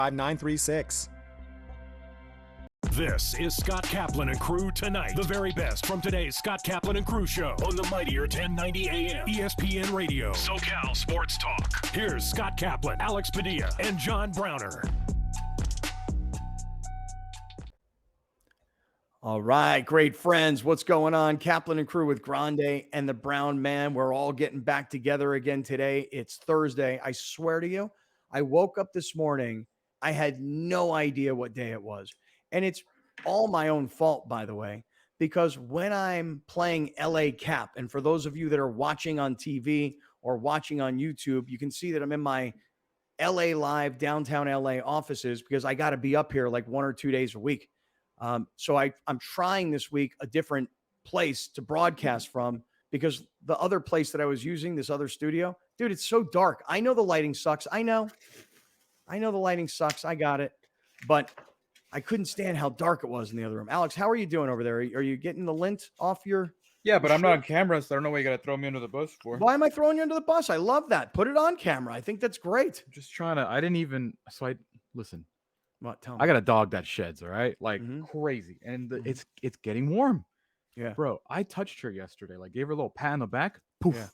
5936. This is Scott Kaplan and Crew Tonight. The very best from today's Scott Kaplan and Crew show on the mightier 1090 AM ESPN Radio. SoCal Sports Talk. Here's Scott Kaplan, Alex Padilla, and John Browner. All right, great friends. What's going on? Kaplan and Crew with Grande and the Brown Man. We're all getting back together again today. It's Thursday. I swear to you, I woke up this morning. I had no idea what day it was. And it's all my own fault, by the way, because when I'm playing LA Cap, and for those of you that are watching on TV or watching on YouTube, you can see that I'm in my LA Live downtown LA offices because I got to be up here like 1 or 2 days a week. So I'm trying this week a different place to broadcast from because the other place that I was using, this other studio, dude, it's so dark. I know the lighting sucks. I know the lighting sucks. I got it. But I couldn't stand how dark it was in the other room. Alex, how are you doing over there? Are you getting the lint off your... Yeah, but I'm not on camera, so I don't know why you got to throw me under the bus for. Why am I throwing you under the bus? I love that. Put it on camera. I think that's great. I'm just trying to, listen. What? Tell me. I got a dog that sheds, all right? Like crazy. And it's getting warm. Yeah. Bro, I touched her yesterday, like gave her a little pat on the back. Poof. Yeah.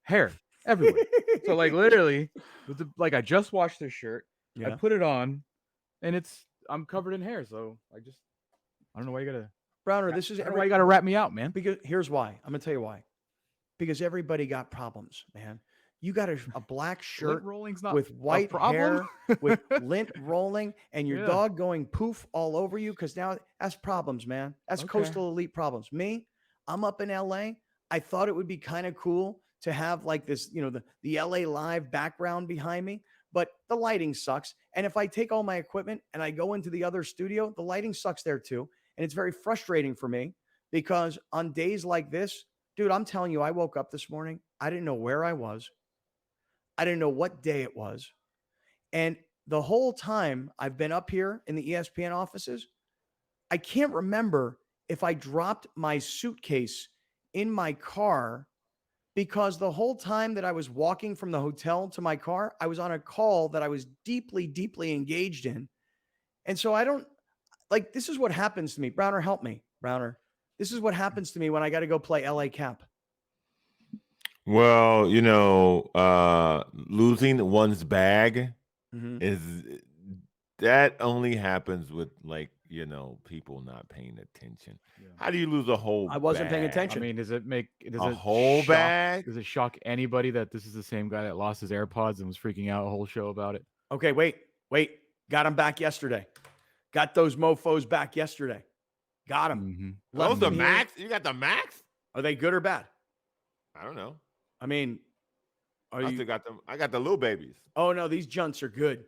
Hair everywhere. So like literally, I just washed this shirt. Yeah. I put it on and I'm covered in hair. So I don't know why you gotta Browner, this is why you gotta wrap me out, man. Because here's why. I'm gonna tell you why. Because everybody got problems, man. You got a black shirt with white hair, with lint rolling, and your dog going poof all over you. Because now that's problems, man. That's coastal elite problems. Me, I'm up in LA. I thought it would be kind of cool to have like this, the LA Live background behind me. But the lighting sucks. And if I take all my equipment and I go into the other studio, the lighting sucks there too. And it's very frustrating for me because on days like this, dude, I'm telling you, I woke up this morning. I didn't know where I was. I didn't know what day it was. And the whole time I've been up here in the ESPN offices, I can't remember if I dropped my suitcase in my car because the whole time that I was walking from the hotel to my car, I was on a call that I was deeply, deeply engaged in. And so I don't like, this is what happens to me. Browner, help me. Browner. This is what happens to me when I got to go play LA Cap. Well, losing one's bag is that only happens with people not paying attention. Yeah. How do you lose a whole I wasn't bag? paying attention. I mean, does it whole bag? Does it shock anybody that this is the same guy that lost his AirPods and was freaking out a whole show about it? Okay, wait. Got them back yesterday. Got those mofos back yesterday. Got them. Those the Max? You got the Max? Are they good or bad? I don't know. I mean, I still got them. I got the little babies. Oh no, these junts are good.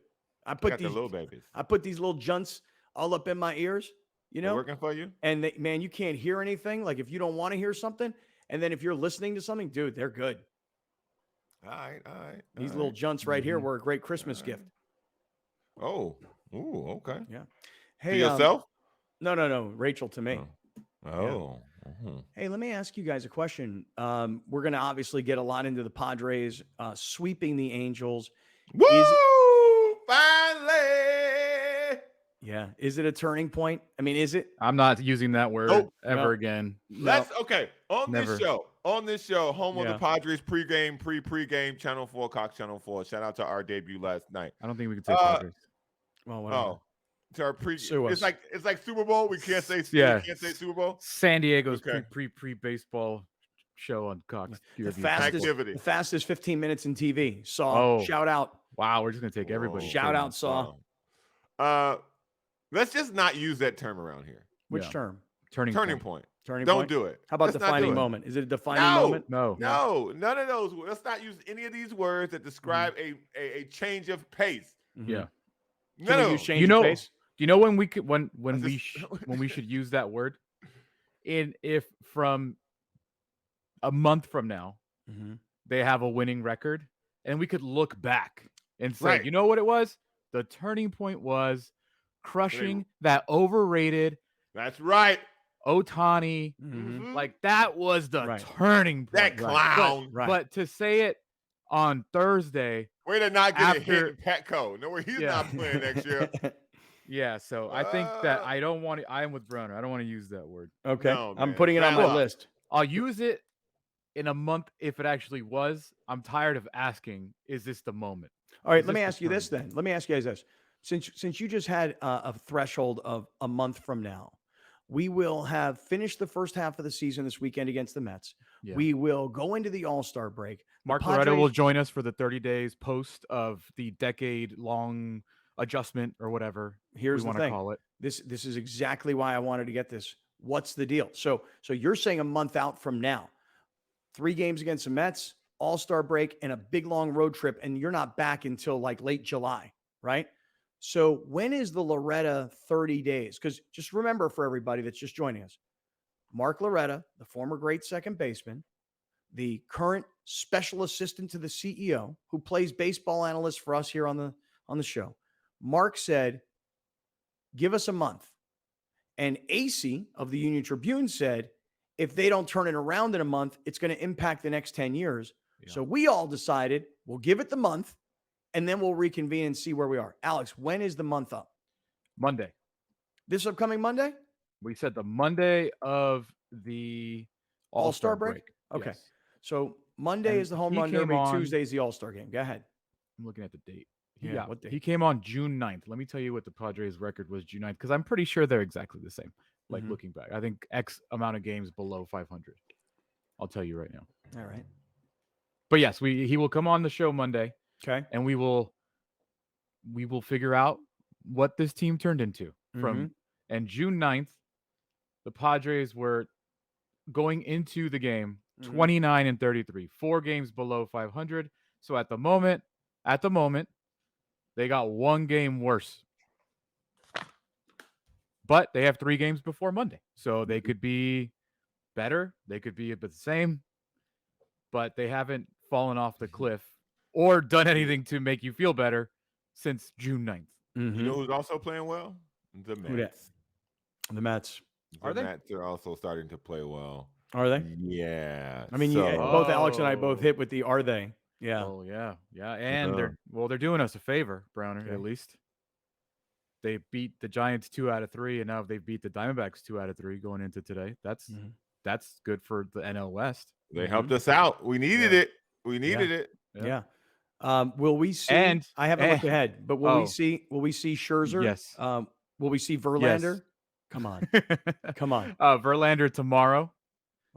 I put the little babies. I put these little junts all up in my ears. They're working for you? And man, you can't hear anything. Like if you don't want to hear something, and then if you're listening to something, dude, they're good. All right. These little junts right here were a great Christmas gift. Oh, okay. Yeah. Hey, to yourself? No. Rachel to me. Oh. Yeah. Hey, let me ask you guys a question. We're going to obviously get a lot into the Padres sweeping the Angels. Woo! Finally! Yeah. Is it a turning point? I mean, is it? I'm not using that word ever again. On this show, home of the Padres pregame, Channel 4, Cox Channel 4. Shout out to our debut last night. I don't think we can say Padres. Well, whatever. To our it's like Super Bowl. We can't say Super Bowl. San Diego's pre baseball show on Cox. The fastest 15 minutes in TV. Shout out. Wow, we're just gonna take everybody. Shout out, Saw. Let's just not use that term around here. Which term? Turning point. Don't do it. How about defining moment? Is it a defining moment? No, none of those. Let's not use any of these words that describe a change of pace. Yeah. No. Pace? Do you know when we should use that word? If from a month from now they have a winning record, and we could look back and say, you know what it was? The turning point was crushing that overrated. That's right. Ohtani. Like that was the turning point. That clown. But to say it on Thursday Way to not get a hit in Petco. No, he's not playing next year. Yeah, so I think that I don't want to. I am with Browner. I don't want to use that word. Okay, no, I'm putting it on my list. I'll use it in a month if it actually was. I'm tired of asking, is this the moment? All right, let me ask you this then. Let me ask you guys this. Since you just had a threshold of a month from now, we will have finished the first half of the season this weekend against the Mets. Yeah. We will go into the All-Star break. Mark Loretta will join us for the 30 days post of the decade-long adjustment or whatever Here's we want to call it. This is exactly why I wanted to get this. What's the deal? So you're saying a month out from now, 3 games against the Mets, All-Star break, and a big long road trip, and you're not back until like late July, right? So when is the Loretta 30 days? Because just remember, for everybody that's just joining us, Mark Loretta, the former great second baseman, the current special assistant to the CEO, who plays baseball analyst for us here on the show. Mark said, give us a month. And AC of the Union Tribune said, if they don't turn it around in a month, it's going to impact the next 10 years. Yeah. So we all decided we'll give it the month, and then we'll reconvene and see where we are. Alex, when is the month up? Monday. This upcoming Monday? We said the Monday of the All-Star break. Okay. Yes. So Monday is the home run derby. Tuesday is the All-Star game. Go ahead. I'm looking at the date. What date? He came on June 9th. Let me tell you what the Padres record was June 9th, because I'm pretty sure they're exactly the same. Like looking back, I think X amount of games below 500. I'll tell you right now. All right. But yes, he will come on the show Monday. Okay. And we will figure out what this team turned into from. And June 9th, the Padres were going into the game 29-33, 4 games below 500. So at the moment, they got 1 game worse. But they have 3 games before Monday. So they could be better. They could be a bit the same. But they haven't fallen off the cliff or done anything to make you feel better since June 9th. You know who's also playing well? The Mets. The Mets. The Mets are also starting to play well. Are they? Yeah. I mean, both Alex and I both hit with the "are they?" Yeah. Oh yeah, yeah. And they're doing us a favor, Browner. At least they beat the Giants 2 out of 3, and now they've beat the Diamondbacks 2 out of 3 going into today. That's good for the NL West. They helped us out. We needed it. We needed it. Yeah. Will we see? And I haven't looked ahead, but will we see? Will we see Scherzer? Yes. Will we see Verlander? Yes. Come on. Verlander tomorrow.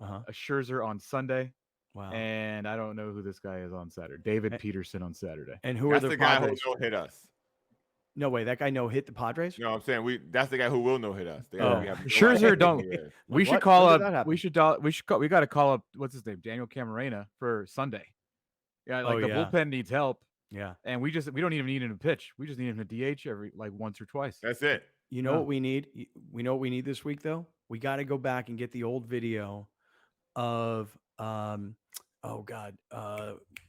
A Scherzer on Sunday. Wow. And I don't know who this guy is on Saturday. David Peterson on Saturday. And who are the guy Padres? who will hit us? No way. That guy hit the Padres? No, I'm saying that's the guy who will no hit us. Scherzer don't. We should call up. We got to call up. What's his name? Daniel Camarena for Sunday. Yeah, the bullpen needs help. Yeah, and we don't even need him to pitch. We just need him to DH every once or twice. That's it. You know what we need? We know what we need this week though. We got to go back and get the old video of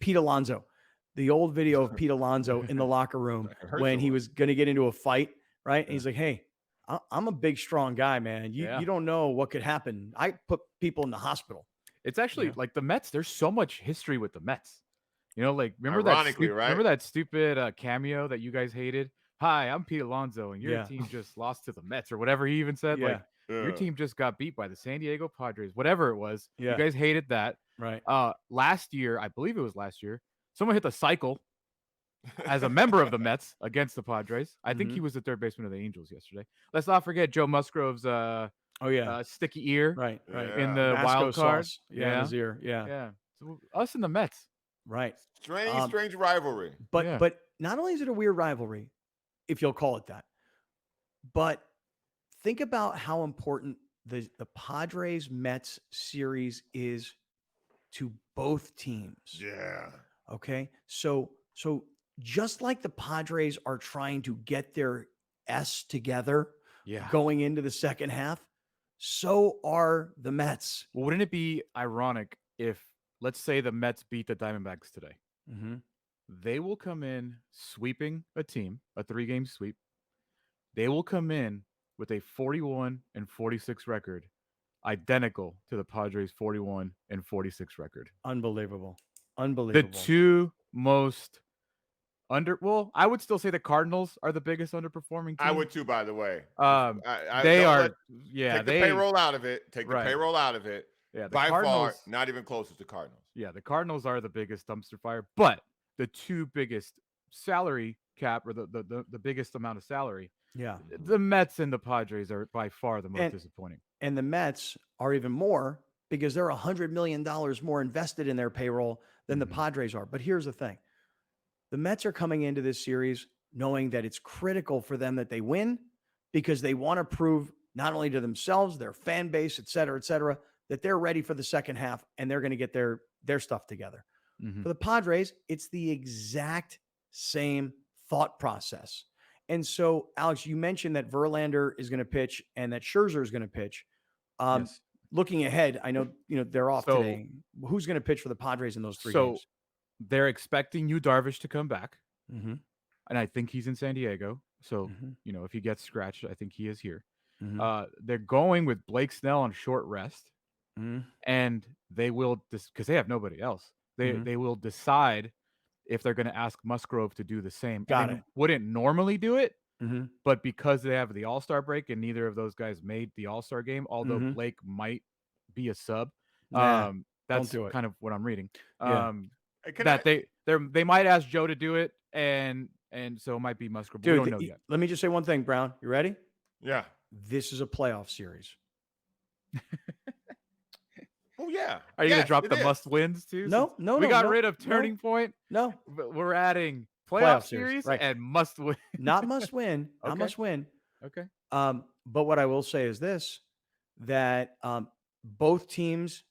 Pete Alonso. The old video of Pete Alonso in the locker room when he was going to get into a fight, right? And he's like, "Hey, I'm a big, strong guy, man. You don't know what could happen. I put people in the hospital." It's actually like the Mets. There's so much history with the Mets. Remember that stupid cameo that you guys hated? Hi, I'm Pete Alonso, and your team just lost to the Mets, or whatever he even said. Your team just got beat by the San Diego Padres, whatever it was. Yeah. You guys hated that. Right. Last year, I believe it was last year, someone hit the cycle as a member of the Mets against the Padres. I think he was the third baseman of the Angels yesterday. Let's not forget Joe Musgrove's sticky ear in the wild card. In his ear. Yeah. So us and the Mets. Right. Strange rivalry. But not only is it a weird rivalry, if you'll call it that, but think about how important the Padres Mets series is to both teams. Yeah. Okay. So just like the Padres are trying to get their S together going into the second half, so are the Mets. Well, wouldn't it be ironic if, let's say, the Mets beat the Diamondbacks today? They will come in sweeping a team, a 3-game sweep. They will come in with a 41-46 record, identical to the Padres' 41-46 record. Unbelievable. The two most Well, I would still say the Cardinals are the biggest underperforming team. I would too, by the way. They are. Take the payroll out of it. Take the payroll out of it. Yeah, by far, not even close to the Cardinals. Yeah, the Cardinals are the biggest dumpster fire, but the two biggest salary cap, or the biggest amount of salary. Yeah, the Mets and the Padres are by far the most disappointing. And the Mets are even more because they're $100 million more invested in their payroll than the Padres are. But here's the thing. The Mets are coming into this series knowing that it's critical for them that they win because they want to prove not only to themselves, their fan base, et cetera, that they're ready for the second half and they're going to get their stuff together. For the Padres, it's the exact same thought process. And so, Alex, you mentioned that Verlander is going to pitch and that Scherzer is going to pitch. Yes. Looking ahead, I know they're off today. Who's going to pitch for the Padres in those 3 games? They're expecting Yu Darvish to come back, and I think he's in San Diego. So if he gets scratched, I think he is here. They're going with Blake Snell on short rest, and they will because they have nobody else. They will decide if they're going to ask Musgrove to do the same. Got it. Wouldn't normally do it, but because they have the All-Star break and neither of those guys made the All-Star game, although Blake might be a sub, that's kind of what I'm reading. They might ask Joe to do it, and so it might be Musgrove. Dude, we don't know yet. Let me just say one thing, Brown. You ready? Yeah. This is a playoff series. Oh yeah. Are you gonna drop the must wins too? No. We got rid of Turning Point. No. But we're adding playoff series and must win. Not must win. Not must win. Okay. But what I will say is this: that both teams,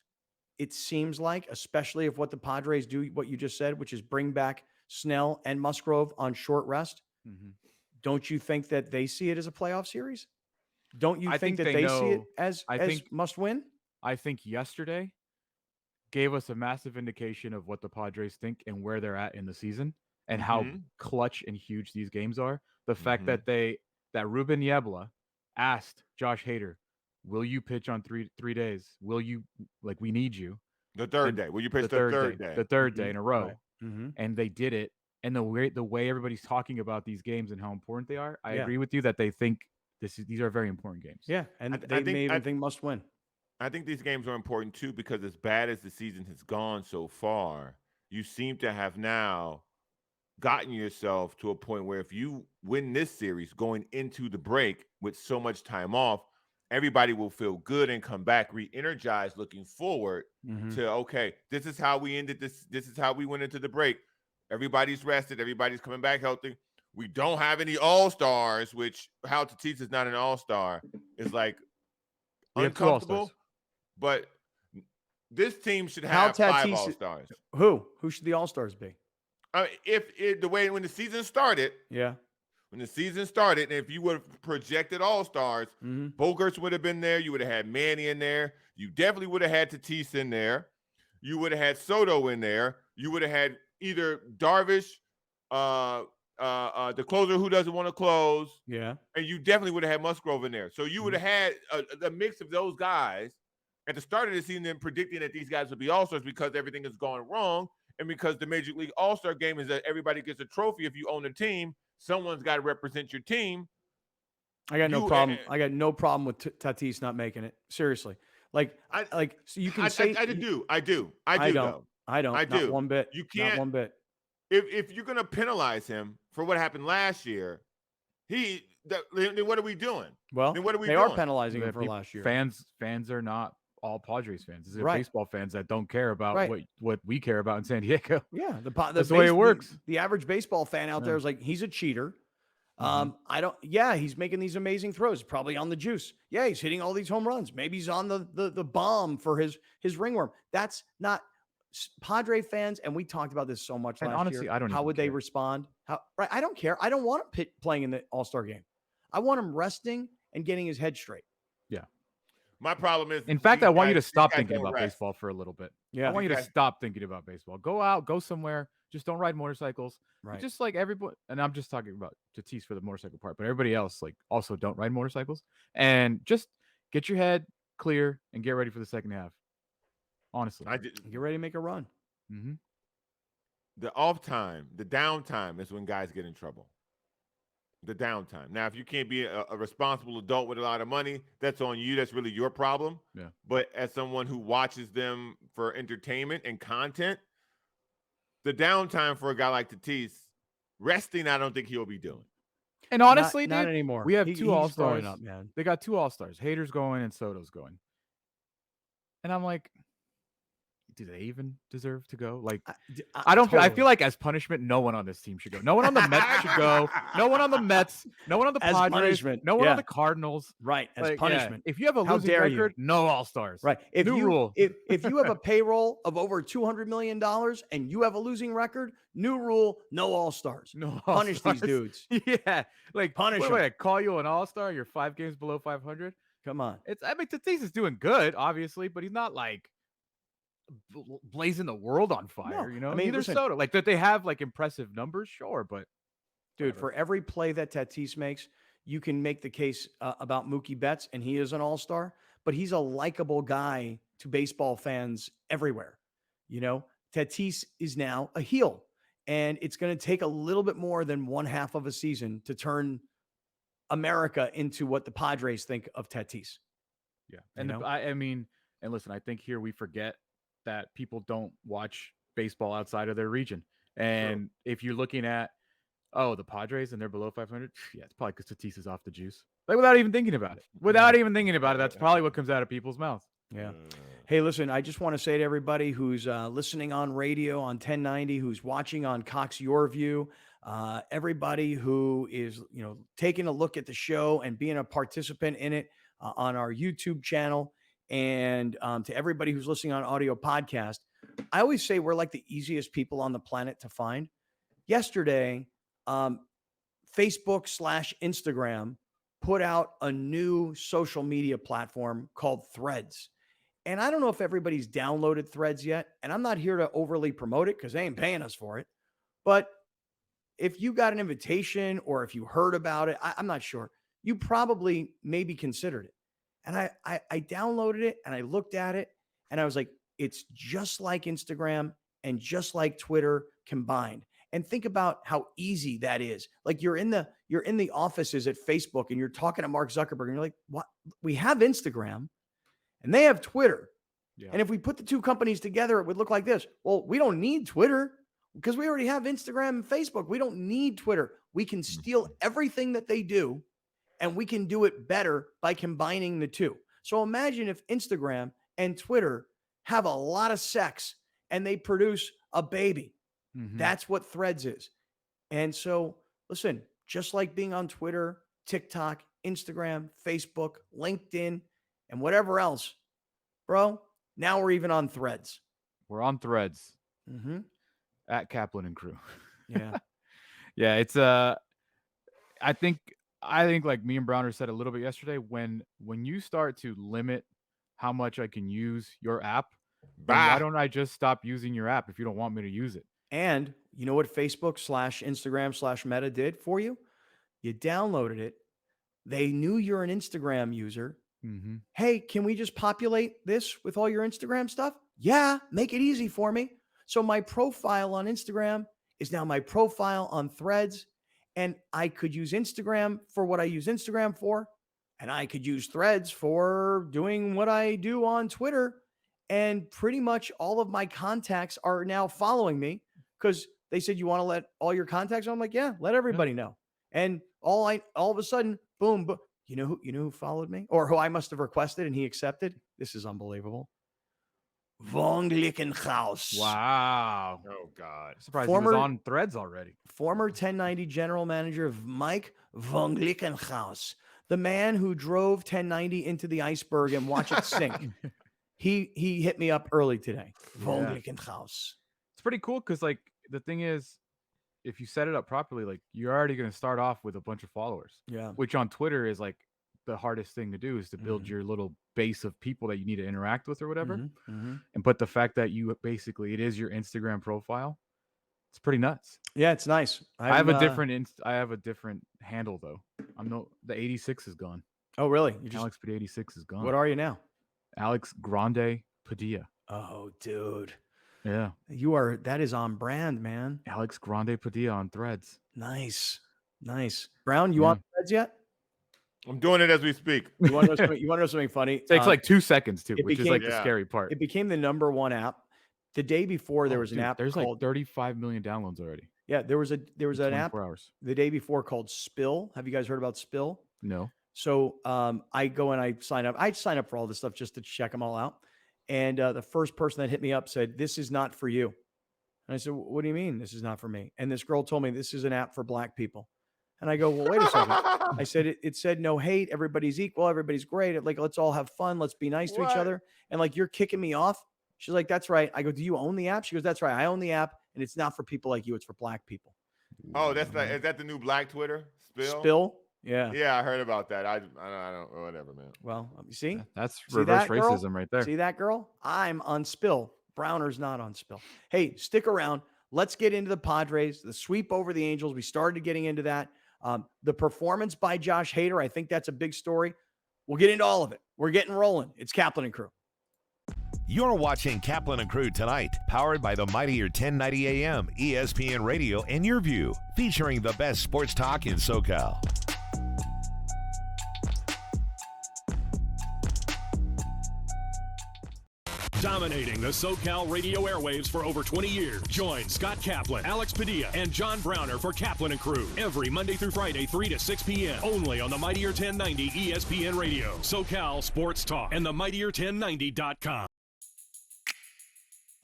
it seems like, especially if what the Padres do, what you just said, which is bring back Snell and Musgrove on short rest. Don't you think that they see it as a playoff series? Don't you think that they see it as must win? I think yesterday gave us a massive indication of what the Padres think and where they're at in the season and how clutch and huge these games are. The fact that Ruben Niebla asked Josh Hader, will you pitch on three days? Will you, we need you. The third day. Will you pitch the third day? The third day in a row. Right. And they did it. And the way everybody's talking about these games and how important they are, I agree with you that they think these are very important games. Yeah, and they may even think must win. I think these games are important too because as bad as the season has gone so far, you seem to have now gotten yourself to a point where if you win this series going into the break with so much time off, everybody will feel good and come back re-energized looking forward to, okay, this is how we ended this. This is how we went into the break. Everybody's rested. Everybody's coming back healthy. We don't have any all-stars, which how Tatis is not an all-star is like uncomfortable. But this team should have 5 all-stars. Who should the all-stars be? When the season started, when the season started, and if you would have projected all-stars, Bogaerts would have been there. You would have had Manny in there. You definitely would have had Tatis in there. You would have had Soto in there. You would have had either Darvish, the closer who doesn't want to close. Yeah. And you definitely would have had Musgrove in there. So you would have had a mix of those guys at the start of the season and predicting that these guys would be all-stars because everything is going wrong and because the Major League All-Star game is that everybody gets a trophy. If you own a team, someone's got to represent your team. I got no problem. I got no problem with Tatis not making it. Seriously. So you can say I do. I do. Not one bit. You can't. Not one bit. If you're going to penalize him for what happened last year, then what are we doing? Well, then what are we they doing? are penalizing him for last year. Fans are not all Padres fans. These are baseball fans that don't care about what we care about in San Diego. Yeah, that's the way it works. The average baseball fan out there is like, he's a cheater. He's making these amazing throws, probably on the juice. Yeah, he's hitting all these home runs. Maybe he's on the bomb for his ringworm. That's not Padre fans, and we talked about this so much last year. I don't know. How would they respond? I don't care. I don't want him playing in the All-Star game. I want him resting and getting his head straight. Yeah. My problem is, in fact, I want you to stop thinking about baseball for a little bit. Yeah. I want you to stop thinking about baseball. Go out, go somewhere. Just don't ride motorcycles. Right. Just like everybody, and I'm just talking about Tatis for the motorcycle part, but everybody else also don't ride motorcycles. And just get your head clear and get ready for the second half. Honestly, get ready to make a run. The off time, the downtime is when guys get in trouble. The downtime. Now, if you can't be a responsible adult with a lot of money, that's on you. That's really your problem. Yeah. But as someone who watches them for entertainment and content, the downtime for a guy like Tatis, resting, I don't think he'll be doing. And honestly, not dude, anymore. We have two All-Stars. Up, man. They got two All-Stars. Hader's going and Soto's going. And I'm like, do they even deserve to go? Like, I don't. Totally. I feel like as punishment, no one on this team should go. No one on the Mets should go. No one on the Mets. No one on the Padres. No one on the Cardinals. Right. As punishment. Yeah. If you have a losing record, no All-Stars. Right. New rule. If you have a payroll of over $200 million and you have a losing record, new rule: no All-Stars. No Punish these dudes. Yeah. Like punish them. Wait, call you an All-Star? You're 5 games below 500. Come on. Tatis is doing good, obviously, but he's not like blazing the world on fire, no. you know. I mean, neither Soto. Like that they have like impressive numbers, sure, but dude, whatever. for every play that Tatis makes, you can make the case about Mookie Betts, and he is an all-star, but he's a likable guy to baseball fans everywhere. You know, Tatis is now a heel, and it's going to take a little bit more than one half of a season to turn America into what the Padres think of Tatis. Yeah, and I mean, and listen, I think here we forget that people don't watch baseball outside of their region. And if you're looking at, the Padres and they're below 500, yeah, it's probably because Tatis is off the juice. Like without even thinking about it. That's probably what comes out of people's mouths. Yeah. Hey, listen, I just want to say to everybody who's listening on radio on 1090, who's watching on Cox YurView, everybody who is, taking a look at the show and being a participant in it on our YouTube channel, and to everybody who's listening on audio podcast, I always say we're like the easiest people on the planet to find. Yesterday, Facebook/Instagram put out a new social media platform called Threads. And I don't know if everybody's downloaded Threads yet. And I'm not here to overly promote it because they ain't paying us for it. But if you got an invitation or if you heard about it, I'm not sure. You probably maybe considered it. And I downloaded it and I looked at it and I was like, it's just like Instagram and just like Twitter combined. And think about how easy that is. Like you're in the offices at Facebook and you're talking to Mark Zuckerberg and you're like, what? We have Instagram and they have Twitter. Yeah. And if we put the two companies together, it would look like this. Well, we don't need Twitter because we already have Instagram and Facebook. We don't need Twitter. We can steal everything that they do and we can do it better by combining the two. So imagine if Instagram and Twitter have a lot of sex and they produce a baby. Mm-hmm. That's what Threads is. And so, listen, just like being on Twitter, TikTok, Instagram, Facebook, LinkedIn, and whatever else, bro, now we're even on Threads. We're on Threads. Mm-hmm. At Kaplan and Crew. Yeah. Yeah, it's I think like me and Browner said a little bit yesterday, when you start to limit how much I can use your app, why don't I just stop using your app if you don't want me to use it? And you know what Facebook/Instagram/Meta did for you? You downloaded it. They knew you're an Instagram user. Mm-hmm. Hey, can we just populate this with all your Instagram stuff? Yeah, make it easy for me. So my profile on Instagram is now my profile on Threads. And I could use Instagram for what I use Instagram for. And I could use Threads for doing what I do on Twitter. And pretty much all of my contacts are now following me because they said, you want to let all your contacts know? I'm like, yeah, let everybody know. And all of a sudden, boom, you know who followed me or who I must have requested and he accepted? This is unbelievable. Von Glickenhaus. Wow. Oh, God. Surprised he was on Threads already. Former 1090 general manager of Mike Von Glickenhaus, the man who drove 1090 into the iceberg and watched it sink. He hit me up early today. Von Glickenhaus. It's pretty cool because, like, the thing is, if you set it up properly, like, you're already going to start off with a bunch of followers. Yeah. Which on Twitter is, like, the hardest thing to do is to build your little base of people that you need to interact with or whatever. But the fact that it is your Instagram profile, it's pretty nuts. Yeah, it's nice. I have a different handle though. The 86 is gone. Oh, really? Alex Padilla 86 is gone. What are you now? Alex Grande Padilla. Oh, dude. Yeah. That is on brand, man. Alex Grande Padilla on Threads. Nice. Brown, you on Threads yet? I'm doing it as we speak. You want to know something funny? It takes like 2 seconds too, which is like the scary part. It became the #1 app. The day before there was an app there's called, like 35 million downloads already. Yeah, there was an app hours. The day before called Spill. Have you guys heard about Spill? No. So I go and I sign up. I sign up for all this stuff just to check them all out. And the first person that hit me up said, "This is not for you." And I said, "What do you mean this is not for me?" And this girl told me this is an app for Black people. And I go, "Well, wait a second." I said, it said no hate. Everybody's equal. Everybody's great. Like, let's all have fun. Let's be nice to each other. And like, you're kicking me off. She's like, "That's right." I go, "Do you own the app?" She goes, "That's right. I own the app. And it's not for people like you. It's for Black people." Oh, is that the new Black Twitter? Spill? Yeah. Yeah, I heard about that. I don't, whatever, man. Well, you see? That's reverse racism right there. See that, girl? I'm on Spill. Browner's not on Spill. Hey, stick around. Let's get into the Padres, the sweep over the Angels. We started getting into that. The performance by Josh Hader, I think that's a big story. We'll get into all of it. We're getting rolling. It's Kaplan and Crew. You're watching Kaplan and Crew Tonight, powered by the mightier 1090 AM, ESPN Radio, and YurView, featuring the best sports talk in SoCal. Dominating the SoCal radio airwaves for over 20 years. Join Scott Kaplan, Alex Padilla, and John Browner for Kaplan and Crew every Monday through Friday, 3 to 6 p.m. Only on the mightier 1090 ESPN Radio, SoCal Sports Talk, and the mightier1090.com.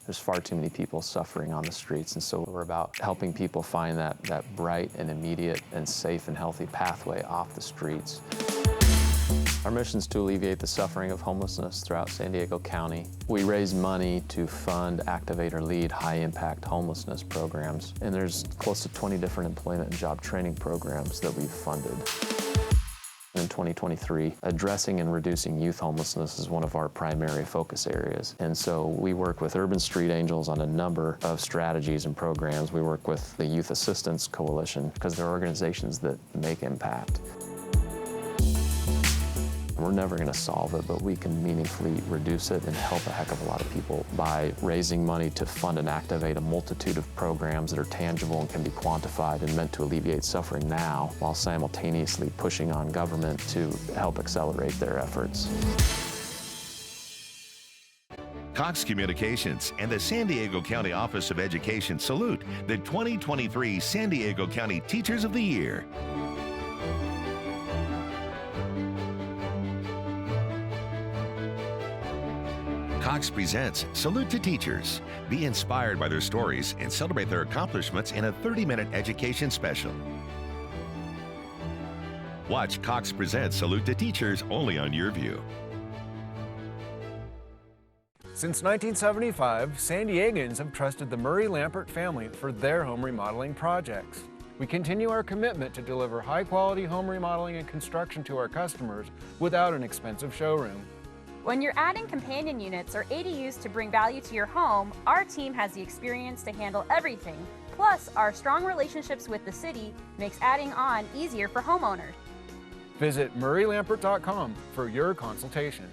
There's far too many people suffering on the streets, and so we're about helping people find that bright and immediate and safe and healthy pathway off the streets. Our mission is to alleviate the suffering of homelessness throughout San Diego County. We raise money to fund, activate, or lead high-impact homelessness programs, and there's close to 20 different employment and job training programs that we've funded. In 2023, addressing and reducing youth homelessness is one of our primary focus areas. And so we work with Urban Street Angels on a number of strategies and programs. We work with the Youth Assistance Coalition because they're organizations that make impact. We're never going to solve it, but we can meaningfully reduce it and help a heck of a lot of people by raising money to fund and activate a multitude of programs that are tangible and can be quantified and meant to alleviate suffering now, while simultaneously pushing on government to help accelerate their efforts. Cox Communications and the San Diego County Office of Education salute the 2023 San Diego County Teachers of the Year. Cox presents Salute to Teachers. Be inspired by their stories and celebrate their accomplishments in a 30-minute education special. Watch Cox presents Salute to Teachers only on YurView. Since 1975, San Diegans have trusted the Murray-Lampert family for their home remodeling projects. We continue our commitment to deliver high-quality home remodeling and construction to our customers without an expensive showroom. When you're adding companion units or ADUs to bring value to your home, our team has the experience to handle everything. Plus, our strong relationships with the city makes adding on easier for homeowners. Visit murraylampert.com for your consultation.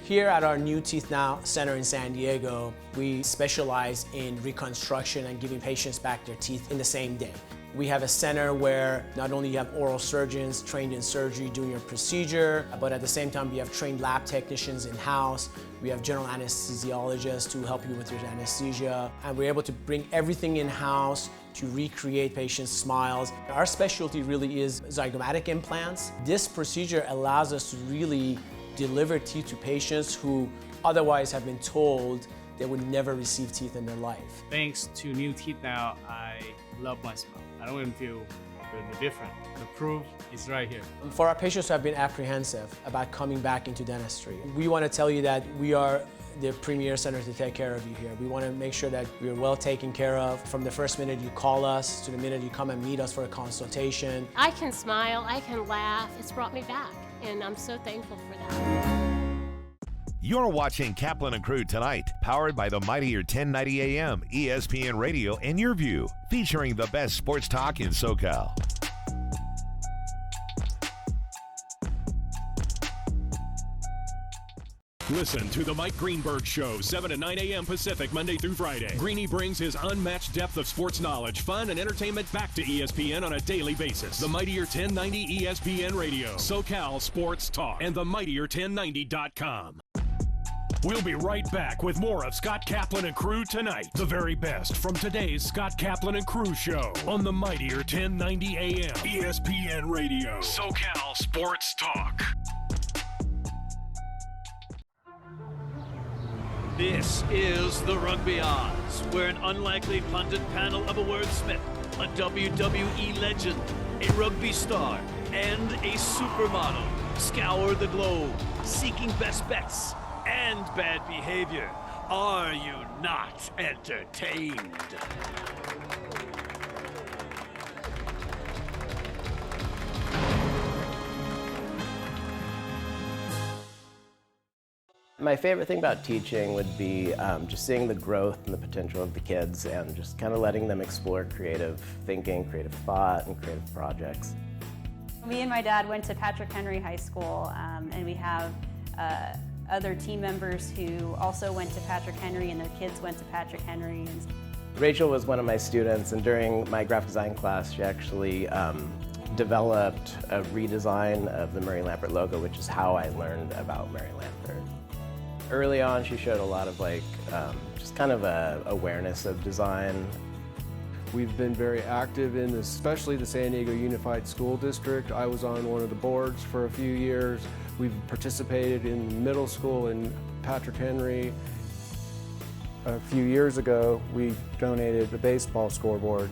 Here at our New Teeth Now Center in San Diego, we specialize in reconstruction and giving patients back their teeth in the same day. We have a center where not only you have oral surgeons trained in surgery doing your procedure, but at the same time we have trained lab technicians in-house. We have general anesthesiologists to help you with your anesthesia. And we're able to bring everything in-house to recreate patients' smiles. Our specialty really is zygomatic implants. This procedure allows us to really deliver teeth to patients who otherwise have been told they would never receive teeth in their life. Thanks to New Teeth Now, I love my smile. I don't even feel really different. The proof is right here. For our patients who have been apprehensive about coming back into dentistry, we want to tell you that we are the premier center to take care of you here. We want to make sure that you're well taken care of from the first minute you call us to the minute you come and meet us for a consultation. I can smile, I can laugh. It's brought me back, and I'm so thankful for that. You're watching Kaplan and Crew Tonight, powered by the mightier 1090 AM, ESPN Radio, and YurView, featuring the best sports talk in SoCal. Listen to The Mike Greenberg Show, 7 to 9 a.m. Pacific, Monday through Friday. Greeny brings his unmatched depth of sports knowledge, fun, and entertainment back to ESPN on a daily basis. The Mightier 1090 ESPN Radio, SoCal Sports Talk, and themightier1090.com. We'll be right back with more of Scott Kaplan and Crew Tonight. The very best from today's Scott Kaplan and Crew Show on the Mightier 1090 AM, ESPN Radio, SoCal Sports Talk. This is the Rugby Odds, where an unlikely pundit panel of a wordsmith, a WWE legend, a rugby star, and a supermodel scour the globe, seeking best bets and bad behavior. Are you not entertained? My favorite thing about teaching would be just seeing the growth and the potential of the kids and just kind of letting them explore creative thinking, creative thought, and creative projects. Me and my dad went to Patrick Henry High School, and we have other team members who also went to Patrick Henry, and their kids went to Patrick Henry. Rachel was one of my students, and during my graphic design class, she actually developed a redesign of the Murray Lampert logo, which is how I learned about Murray Lampert. Early on, she showed a lot of just kind of a awareness of design. We've been very active in this, especially the San Diego Unified School District. I was on one of the boards for a few years. We've participated in middle school in Patrick Henry. A few years ago, we donated a baseball scoreboard,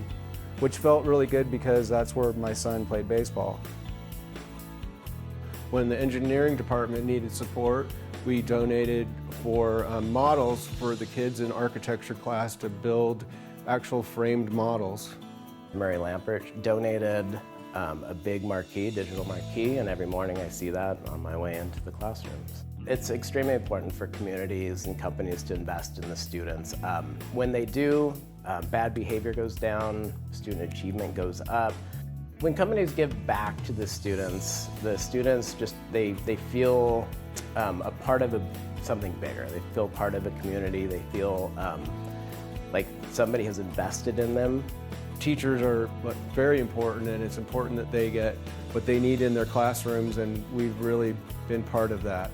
which felt really good because that's where my son played baseball. When the engineering department needed support, we donated for models for the kids in architecture class to build actual framed models. Murray Lampert donated a big marquee, digital marquee, and every morning I see that on my way into the classrooms. It's extremely important for communities and companies to invest in the students. When they do, bad behavior goes down, student achievement goes up. When companies give back to the students just, they feel a part of something bigger. They feel part of a community. They feel like somebody has invested in them. Teachers are very important, and it's important that they get what they need in their classrooms, and we've really been part of that.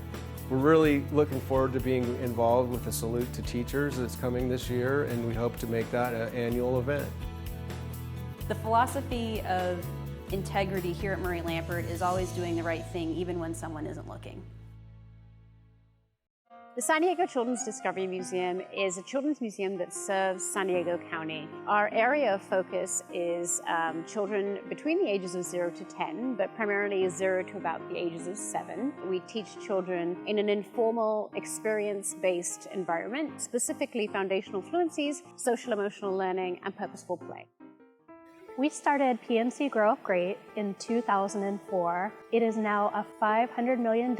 We're really looking forward to being involved with the Salute to Teachers that's coming this year, and we hope to make that an annual event. The philosophy of integrity here at Murray Lampert is always doing the right thing, even when someone isn't looking. The San Diego Children's Discovery Museum is a children's museum that serves San Diego County. Our area of focus is children between the ages of 0 to 10, but primarily 0 to about the ages of 7. We teach children in an informal, experience-based environment, specifically foundational fluencies, social-emotional learning, and purposeful play. We started PNC Grow Up Great in 2004. It is now a $500 million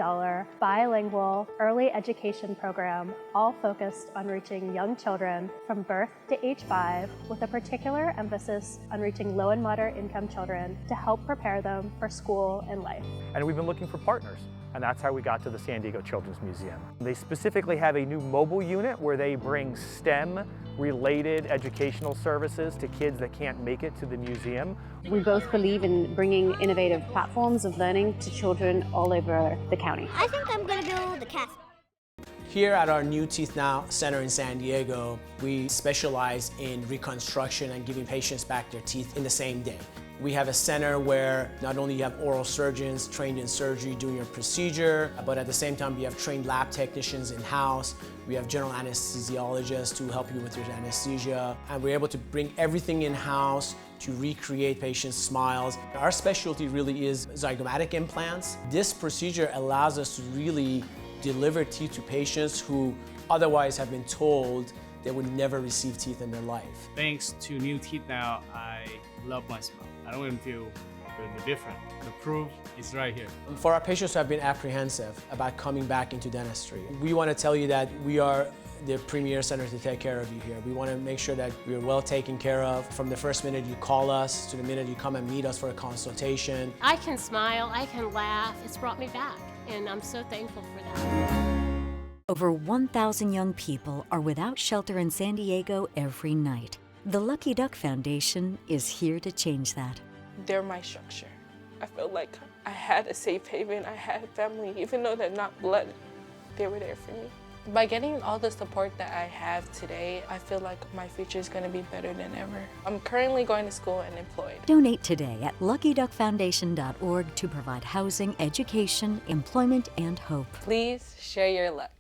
bilingual early education program, all focused on reaching young children from birth to age 5, with a particular emphasis on reaching low and moderate income children to help prepare them for school and life. And we've been looking for partners, and that's how we got to the San Diego Children's Museum. They specifically have a new mobile unit where they bring STEM-related educational services to kids that can't make it to the museum. We both believe in bringing innovative platforms of learning to children all over the county. I think I'm going to build a castle. Here at our New Teeth Now Center in San Diego, we specialize in reconstruction and giving patients back their teeth in the same day. We have a center where not only you have oral surgeons trained in surgery doing your procedure, but at the same time we have trained lab technicians in-house. We have general anesthesiologists who help you with your anesthesia. And we're able to bring everything in-house to recreate patients' smiles. Our specialty really is zygomatic implants. This procedure allows us to really deliver teeth to patients who otherwise have been told they would never receive teeth in their life. Thanks to New Teeth Now, I love my smile. I don't even feel really different. The proof is right here. For our patients who have been apprehensive about coming back into dentistry, we want to tell you that we are the premier center to take care of you here. We want to make sure that you're well taken care of from the first minute you call us to the minute you come and meet us for a consultation. I can smile, I can laugh. It's brought me back, and I'm so thankful for that. Over 1,000 young people are without shelter in San Diego every night. The Lucky Duck Foundation is here to change that. They're my structure. I feel like I had a safe haven, I had family, even though they're not blood, they were there for me. By getting all the support that I have today, I feel like my future is going to be better than ever. I'm currently going to school and employed. Donate today at LuckyDuckFoundation.org to provide housing, education, employment, and hope. Please share your luck.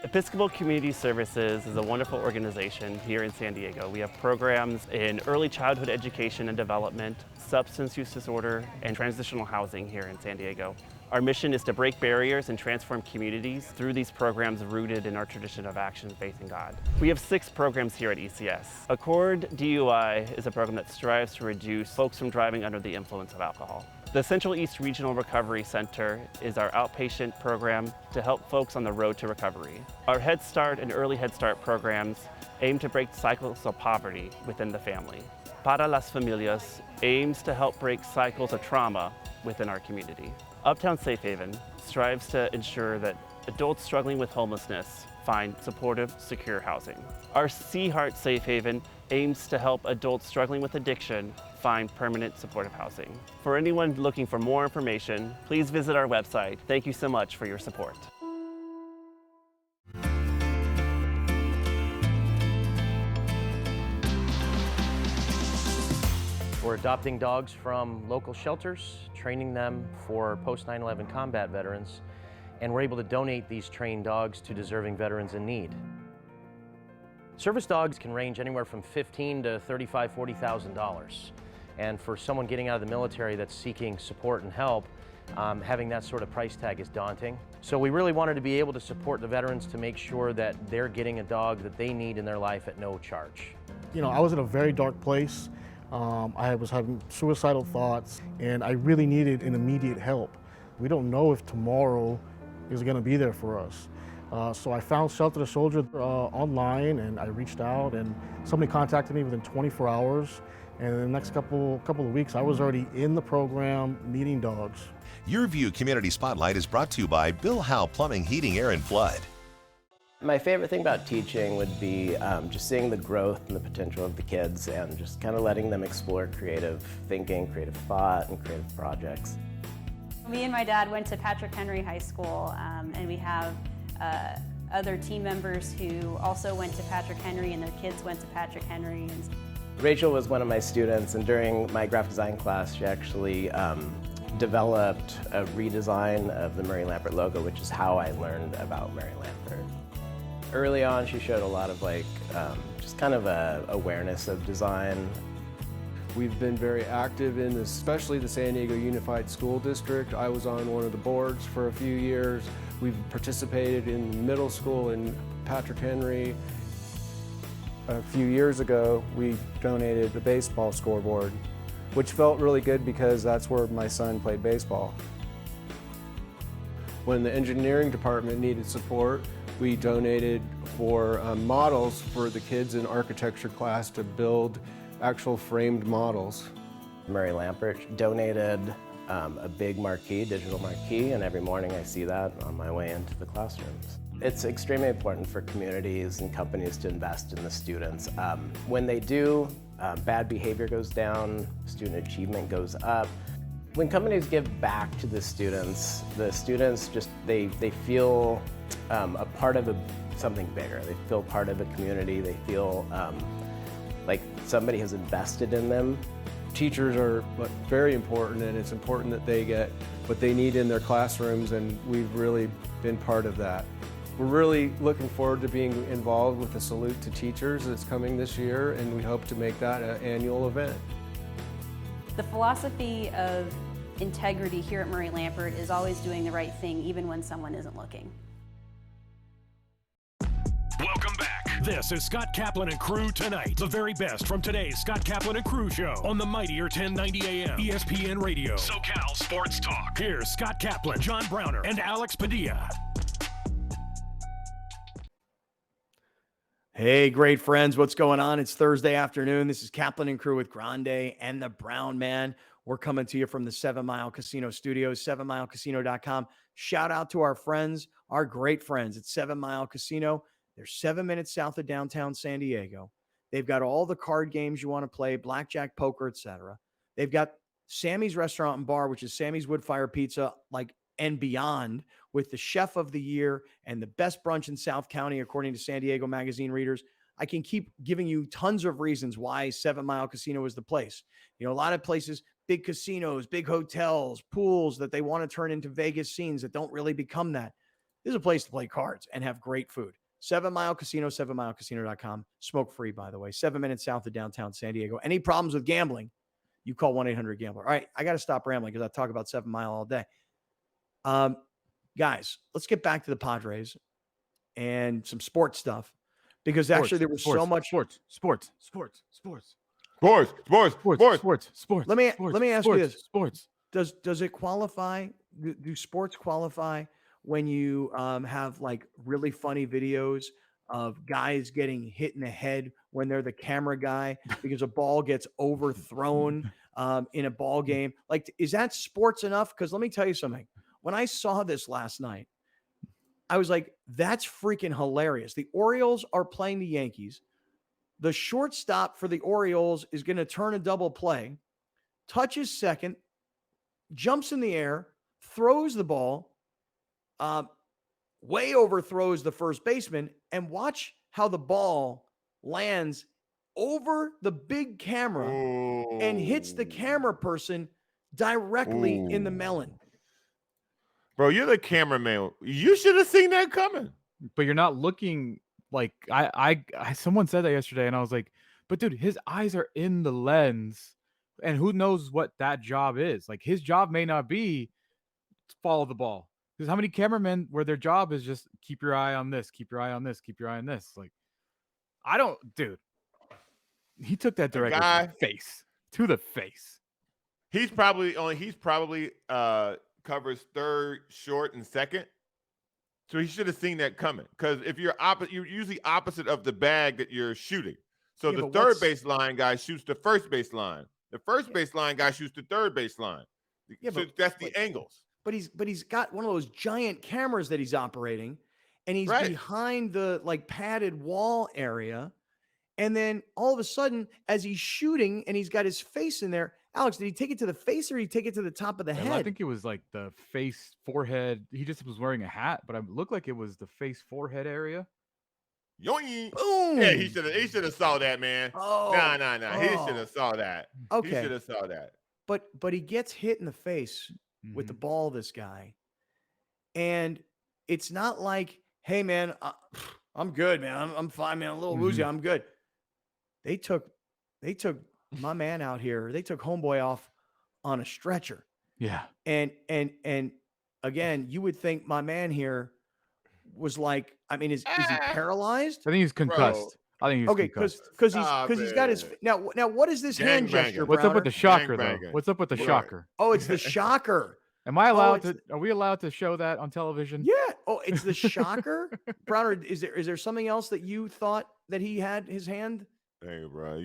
Episcopal Community Services is a wonderful organization here in San Diego. We have programs in early childhood education and development, substance use disorder, and transitional housing here in San Diego. Our mission is to break barriers and transform communities through these programs rooted in our tradition of action, faith, and God. We have 6 programs here at ECS. Accord DUI is a program that strives to reduce folks from driving under the influence of alcohol. The Central East Regional Recovery Center is our outpatient program to help folks on the road to recovery. Our Head Start and Early Head Start programs aim to break cycles of poverty within the family. Para las Familias aims to help break cycles of trauma within our community. Uptown Safe Haven strives to ensure that adults struggling with homelessness find supportive, secure housing. Our Sea Heart Safe Haven aims to help adults struggling with addiction find permanent supportive housing. For anyone looking for more information, please visit our website. Thank you so much for your support. We're adopting dogs from local shelters, training them for post 9/11 combat veterans, and we're able to donate these trained dogs to deserving veterans in need. Service dogs can range anywhere from $15,000 to $35,000, $40,000. And for someone getting out of the military that's seeking support and help, having that sort of price tag is daunting. So we really wanted to be able to support the veterans to make sure that they're getting a dog that they need in their life at no charge. You know, I was in a very dark place. I was having suicidal thoughts, and I really needed an immediate help. We don't know if tomorrow is going to be there for us. So I found Shelter the Soldier online, and I reached out, and somebody contacted me within 24 hours. And in the next couple of weeks, I was already in the program meeting dogs. YurView Community Spotlight is brought to you by Bill Howe Plumbing, Heating, Air, and Flood. My favorite thing about teaching would be just seeing the growth and the potential of the kids and just kind of letting them explore creative thinking, creative thought, and creative projects. Me and my dad went to Patrick Henry High School, and we have other team members who also went to Patrick Henry, and their kids went to Patrick Henry. Rachel was one of my students, and during my graphic design class, she actually developed a redesign of the Murray Lampert logo, which is how I learned about Murray Lampert. Early on, she showed a lot of just kind of a awareness of design. We've been very active in this, especially the San Diego Unified School District. I was on one of the boards for a few years. We've participated in middle school in Patrick Henry. A few years ago, we donated the baseball scoreboard, which felt really good because that's where my son played baseball. When the engineering department needed support, we donated for models for the kids in architecture class to build actual framed models. Murray Lampert donated a big marquee, digital marquee, and every morning I see that on my way into the classrooms. It's extremely important for communities and companies to invest in the students. When they do, bad behavior goes down, student achievement goes up. When companies give back to the students just, they feel a part of something bigger. They feel part of a community. They feel like somebody has invested in them. Teachers are very important, and it's important that they get what they need in their classrooms, and we've really been part of that. We're really looking forward to being involved with the Salute to Teachers that's coming this year, and we hope to make that an annual event. The philosophy of integrity here at Murray Lampert is always doing the right thing, even when someone isn't looking. Welcome back. This is Scott Kaplan and Crew Tonight. The very best from today's Scott Kaplan and Crew show on the mightier 1090 AM ESPN Radio. SoCal Sports Talk. Here's Scott Kaplan, John Browner, and Alex Padilla. Hey, great friends. What's going on? It's Thursday afternoon. This is Kaplan and Crew with Grande and the Brown Man. We're coming to you from the 7 Mile Casino Studios, 7milecasino.com. Shout out to our friends, our great friends at 7 Mile Casino. They're 7 minutes south of downtown San Diego. They've got all the card games you want to play, blackjack, poker, etc. They've got Sammy's Restaurant and Bar, which is Sammy's Woodfire Pizza, and beyond, with the chef of the year and the best brunch in South County, according to San Diego Magazine readers. I can keep giving you tons of reasons why 7 Mile Casino is the place. A lot of places, big casinos, big hotels, pools that they want to turn into Vegas scenes that don't really become that. This is a place to play cards and have great food. 7 Mile Casino, 7milecasino.com. Smoke free, by the way. 7 minutes south of downtown San Diego. Any problems with gambling, you call 1-800-GAMBLER. All right, I got to stop rambling because I talk about 7 Mile all day. Guys, let's get back to the Padres and some sports stuff, because actually there was so much sports. Let me ask you this: sports. Does it qualify? Do sports qualify when you have like really funny videos of guys getting hit in the head when they're the camera guy because a ball gets overthrown in a ball game? Like, is that sports enough? Because let me tell you something. When I saw this last night, I was like, that's freaking hilarious. The Orioles are playing the Yankees. The shortstop for the Orioles is going to turn a double play, touches second, jumps in the air, throws the ball, way overthrows the first baseman, and watch how the ball lands over the big camera and hits the camera person directly in the melon. Bro, you're the cameraman. You should have seen that coming. But you're not looking like I someone said that yesterday, and I was like, but dude, his eyes are in the lens, and who knows what that job is? Like, his job may not be to follow the ball. Because how many cameramen where their job is just keep your eye on this, keep your eye on this, keep your eye on this? Like, dude. He took that directly to the face. He's probably covers third, short, and second. So he should have seen that coming. Because if you're usually opposite of the bag that you're shooting. So the third baseline guy shoots the first baseline. The first baseline guy shoots the third baseline. Yeah, so that's the angles. But he's got one of those giant cameras that he's operating, and he's behind the padded wall area. And then all of a sudden, as he's shooting and he's got his face in there, Alex, did he take it to the face or did he take it to the top of the head? I think it was like the face, forehead. He just was wearing a hat, but it looked like it was the face, forehead area. Yoing. Boom. Yeah, he should have saw that, man. Oh, no. He should have saw that. Okay. He should have saw that. But he gets hit in the face with the ball, this guy. And it's not like, hey, man, I'm good, man. I'm fine, man. I'm a little woozy. I'm good. They took my man out here. They took homeboy off on a stretcher. Yeah. And again, you would think my man here was like, I mean, is he paralyzed? I think he's concussed. Bro. I think he's concussed. because he's got his now what is this hand gesture? What's up with the shocker Gang though? What's up with the shocker? Oh, it's the shocker. Am I allowed to? Are we allowed to show that on television? Yeah. Oh, it's the shocker. Browner, is there something else that you thought that he had his hand? Hey, bro,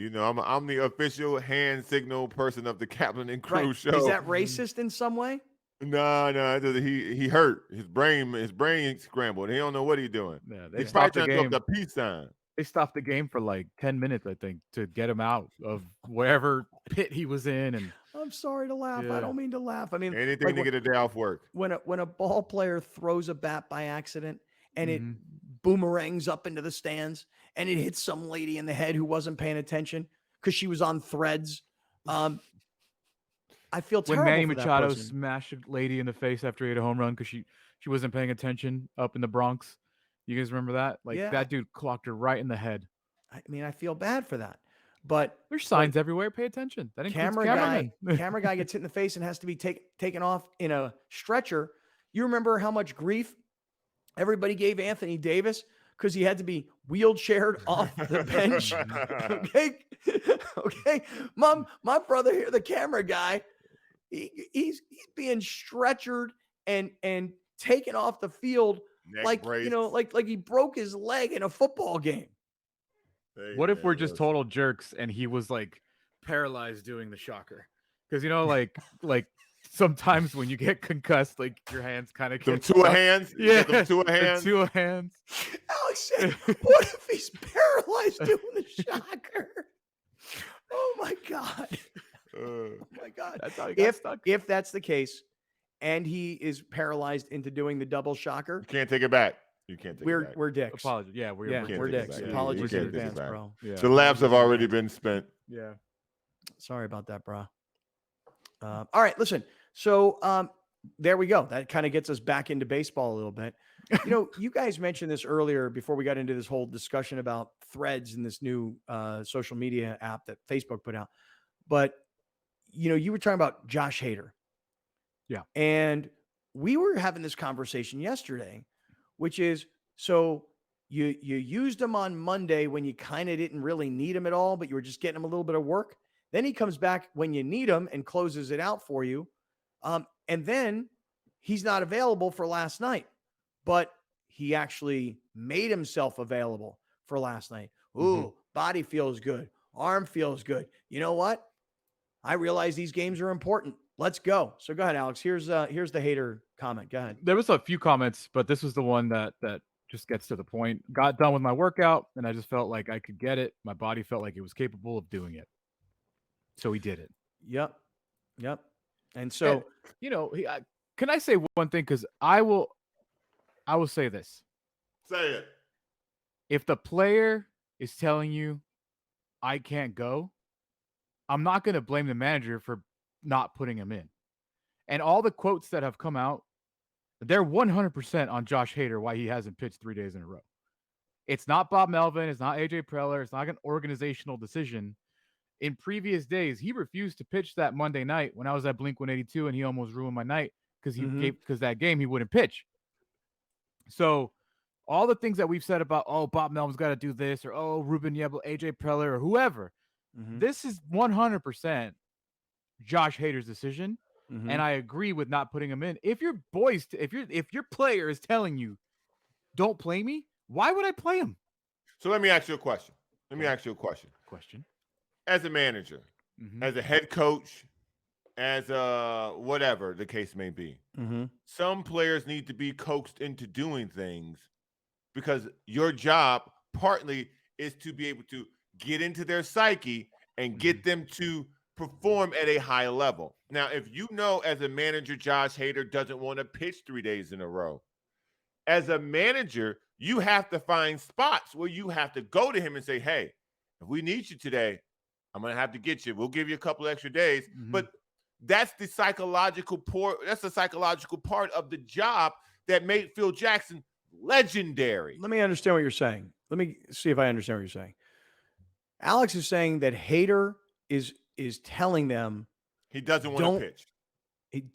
I'm the official hand signal person of the Kaplan and Crew show. Is that racist in some way? No. He hurt. His brain scrambled. He don't know what he's doing. Yeah, he's probably trying to throw up the peace sign. They stopped the game for like 10 minutes, I think, to get him out of wherever pit he was in. And I'm sorry to laugh. Yeah. I don't mean to laugh. I mean, anything to get a day off work. When a ball player throws a bat by accident and it boomerangs up into the stands and it hits some lady in the head who wasn't paying attention because she was on threads. I feel terrible when Manny for that Machado person. smashed a lady in the face after he hit a home run because she wasn't paying attention up in the Bronx. You guys remember that? Like, that dude clocked her right in the head. I mean, I feel bad for that. But there's signs everywhere. Pay attention. That includes cameramen. Camera guy gets hit in the face and has to be taken off in a stretcher. You remember how much grief everybody gave Anthony Davis because he had to be wheelchaired off the bench? Okay. My brother here, the camera guy, he's being stretchered and taken off the field like he broke his leg in a football game. What if we're just total jerks and he was like paralyzed doing the shocker? Because like sometimes when you get concussed, like your hands kind of get two stuck. hands. Yeah, them two hands. two hands. Alex said, "What if he's paralyzed doing the shocker?" Oh my God! Oh my God! That's how he got stuck. If that's the case, and he is paralyzed into doing the double shocker, You can't take it back. You can't take it back. we're dicks. Apologies. Yeah, we're Can't take it dicks. back. Apologies You in can't take it advance, back. bro. Yeah. The labs have already been spent. Yeah. Sorry about that, bro. All right, listen. So there we go. That kind of gets us back into baseball a little bit. You guys mentioned this earlier before we got into this whole discussion about Threads and this new social media app that Facebook put out. But you were talking about Josh Hader. Yeah. And we were having this conversation yesterday, which is, so you used him on Monday when you kind of didn't really need him at all, but you were just getting him a little bit of work. Then he comes back when you need him and closes it out for you. And then he's not available for last night, but he actually made himself available for last night. Ooh, body feels good. Arm feels good. You know what? I realize these games are important. Let's go. So go ahead, Alex. Here's the Hader comment. Go ahead. There was a few comments, but this was the one that just gets to the point. Got done with my workout, and I just felt like I could get it. My body felt like it was capable of doing it. So he did it. Yep. And so, can I say one thing? Because I will say this. Say it. If the player is telling you, I can't go, I'm not going to blame the manager for not putting him in. And all the quotes that have come out, they're 100% on Josh Hader, why he hasn't pitched 3 days in a row. It's not Bob Melvin. It's not AJ Preller. It's not an organizational decision. In previous days, he refused to pitch that Monday night when I was at Blink 182, and he almost ruined my night because that game he wouldn't pitch. So all the things that we've said about, Bob Melvin's got to do this, or Ruben Yebel, AJ Preller, or whoever, this is 100% Josh Hader's decision. And I agree with not putting him in. If your player is telling you, don't play me, why would I play him? So let me ask you a question. Question. As a manager, as a head coach, as a whatever the case may be, some players need to be coaxed into doing things because your job partly is to be able to get into their psyche and get them to perform at a high level. Now, if you know as a manager, Josh Hader doesn't want to pitch 3 days in a row, as a manager, you have to find spots where you have to go to him and say, hey, if we need you today, I'm going to have to get you. We'll give you a couple extra days. But that's the psychological part of the job that made Phil Jackson legendary. Let me understand what you're saying. Let me see if I understand what you're saying. Alex is saying that Hader is telling them he doesn't want to pitch.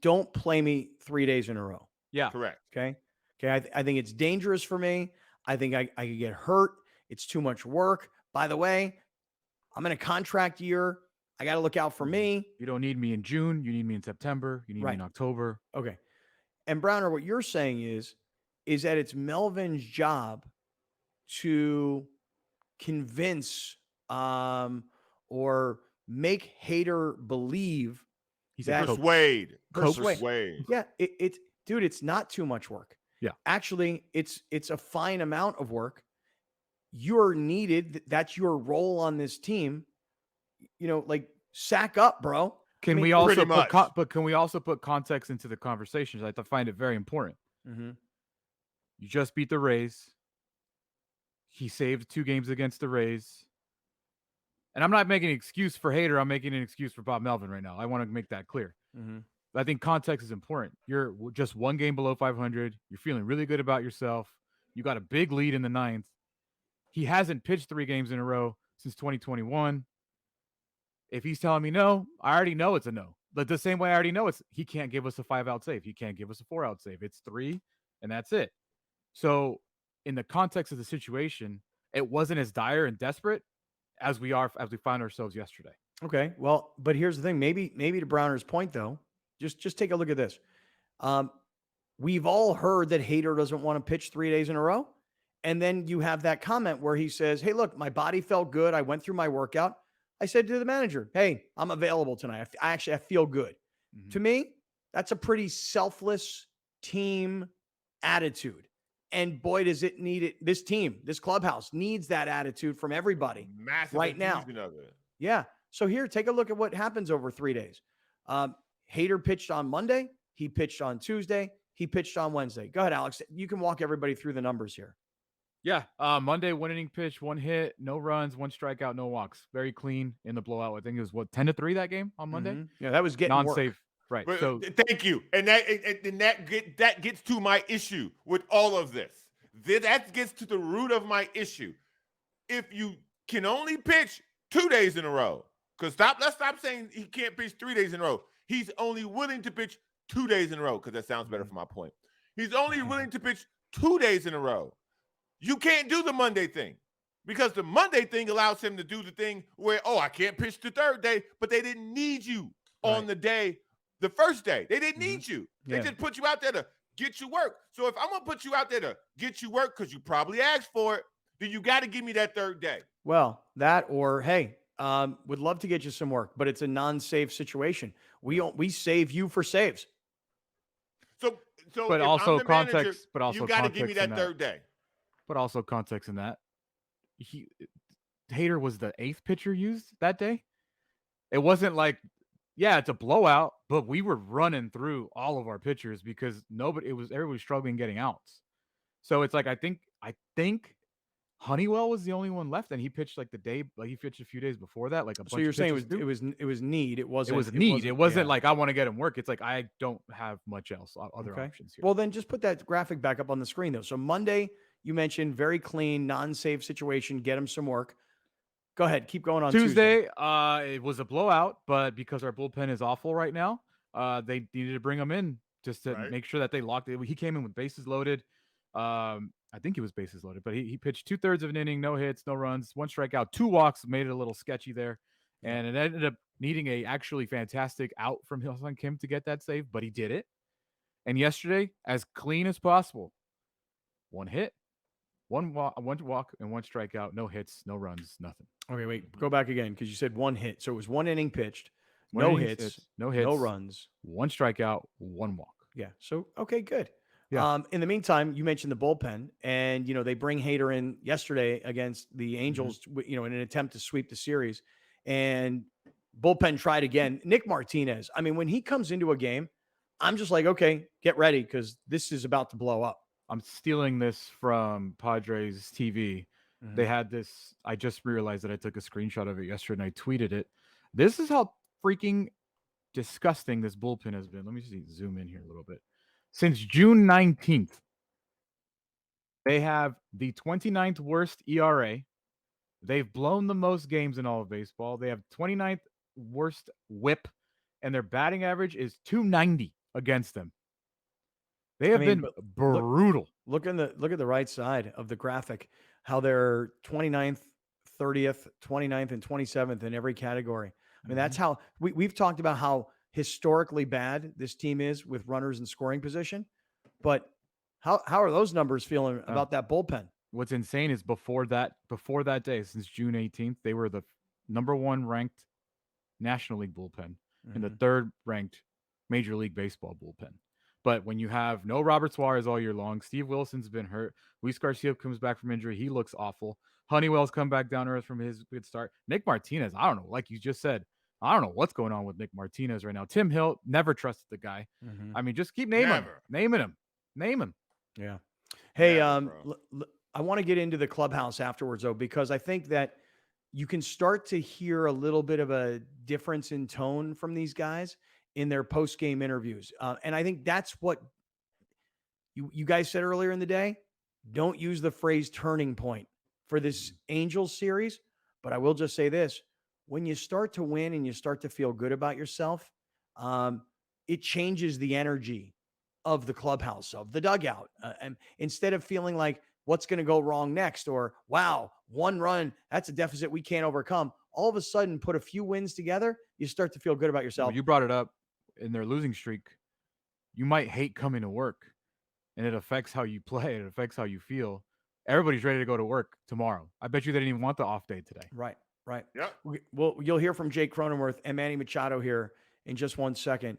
Don't play me 3 days in a row. Yeah. Correct. Okay. I think it's dangerous for me. I think I could get hurt. It's too much work. By the way, I'm in a contract year. I got to look out for me. You don't need me in June. You need me in September. You need me in October. Okay. And Browner, what you're saying is that it's Melvin's job to convince or make Hader believe that persuade. Yeah, dude, it's not too much work. Yeah. Actually, it's a fine amount of work. You're needed. That's your role on this team. Like sack up, bro. Can we also put context into the conversations? I find it very important. You just beat the Rays. He saved 2 games against the Rays. And I'm not making an excuse for Hader. I'm making an excuse for Bob Melvin right now. I want to make that clear. I think context is important. You're just 1 game below 500. You're feeling really good about yourself. You got a big lead in the 9th. He hasn't pitched 3 games in a row since 2021. If he's telling me no, I already know it's a no. But the same way I already know he can't give us a 5-out save. He can't give us a 4-out save. It's 3, and that's it. So in the context of the situation, it wasn't as dire and desperate as we find ourselves yesterday. Okay. Well, but here's the thing. Maybe to Browner's point, though, just take a look at this. We've all heard that Hader doesn't want to pitch 3 days in a row. And then you have that comment where he says, hey, look, my body felt good. I went through my workout. I said to the manager, hey, I'm available tonight. I feel good. Mm-hmm. To me, that's a pretty selfless team attitude. And boy, does it need it. This team, this clubhouse needs that attitude from everybody Massive right now. infusion of it. Yeah. So here, take a look at what happens over 3 days. Hader pitched on Monday. He pitched on Tuesday. He pitched on Wednesday. Go ahead, Alex. You can walk everybody through the numbers here. Yeah. Monday, 1 inning pitch, 1 hit, no runs, 1 strikeout, no walks. Very clean in the blowout. I think it was 10-3 that game on Monday. Mm-hmm. Yeah, that was getting non-safe. Work. Right. But, so thank you. And that gets to my issue with all of this. That gets to the root of my issue. If you can only pitch 2 days in a row, let's stop saying he can't pitch 3 days in a row. He's only willing to pitch 2 days in a row, because that sounds better for my point. He's only willing to pitch 2 days in a row. You can't do the Monday thing, because the Monday thing allows him to do the thing where, I can't pitch the third day, but they didn't need you on the first day. They didn't need you. They just put you out there to get you work. So if I'm going to put you out there to get you work because you probably asked for it, then you got to give me that third day. Well, that or, hey, would love to get you some work, but it's a non-save situation. We save you for saves. So but also context, manager, but also you got to give me that third day. But also context in that Hader was the 8th pitcher used that day. It wasn't like, it's a blowout, but we were running through all of our pitchers because everybody was struggling getting outs. So it's like I think Honeywell was the only one left, and he pitched he pitched a few days before that. So you're saying it was need. It wasn't need. It wasn't like I want to get him work. It's like I don't have much else other options here. Well, then just put that graphic back up on the screen though. So Monday, you mentioned very clean, non-save situation. Get him some work. Go ahead. Keep going on Tuesday. It was a blowout, but because our bullpen is awful right now, they needed to bring him in just to make sure that they locked it. He came in with bases loaded. I think he was bases loaded, but he pitched 2/3 of an inning, no hits, no runs, 1 strikeout, 2 walks, made it a little sketchy there. And it ended up needing a actually fantastic out from Hillsong Kim to get that save, but he did it. And yesterday, as clean as possible, 1 hit, 1 walk, and 1 strikeout, no hits, no runs, nothing. Okay, wait, go back again because you said 1 hit. So it was 1 inning pitched, no hits, no runs, 1 strikeout, 1 walk. Yeah. So, okay, good. Yeah. In the meantime, you mentioned the bullpen, and they bring Hader in yesterday against the Angels, in an attempt to sweep the series, and bullpen tried again. Nick Martinez. I mean, when he comes into a game, I'm just like, okay, get ready because this is about to blow up. I'm stealing this from Padres TV. Mm-hmm. They had this. I just realized that I took a screenshot of it yesterday and I tweeted it. This is how freaking disgusting this bullpen has been. Let me zoom in here a little bit. Since June 19th, they have the 29th worst ERA. They've blown the most games in all of baseball. They have 29th worst WHIP, and their batting average is .290 against them. They have been brutal. Look at the right side of the graphic, how they're 29th, 30th, 29th, and 27th in every category. I mean, that's how we've talked about how historically bad this team is with runners in scoring position. But how are those numbers feeling about that bullpen? What's insane is before that day, since June 18th, they were the #1 ranked National League bullpen and the 3rd ranked Major League Baseball bullpen. But when you have no Robert Suarez all year long, Steve Wilson's been hurt. Luis Garcia comes back from injury. He looks awful. Honeywell's come back down to earth from his good start. Nick Martinez, I don't know. Like you just said, I don't know what's going on with Nick Martinez right now. Tim Hill, never trusted the guy. I mean, just keep naming him. Name him. Yeah. Hey, I want to get into the clubhouse afterwards, though, because I think that you can start to hear a little bit of a difference in tone from these guys in their post-game interviews. And I think that's what you guys said earlier in the day. Don't use the phrase turning point for this Angels series. But I will just say this. When you start to win and you start to feel good about yourself, it changes the energy of the clubhouse, of the dugout. And instead of feeling like what's going to go wrong next, or, wow, 1 run, that's a deficit we can't overcome. All of a sudden, put a few wins together, you start to feel good about yourself. Well, you brought it up in their losing streak. You might hate coming to work, and it affects how you play. It affects how you feel. Everybody's ready to go to work tomorrow. I bet you they didn't even want the off day today. Right. Right. Yep. Well, you'll hear from Jake Cronenworth and Manny Machado here in just 1 second.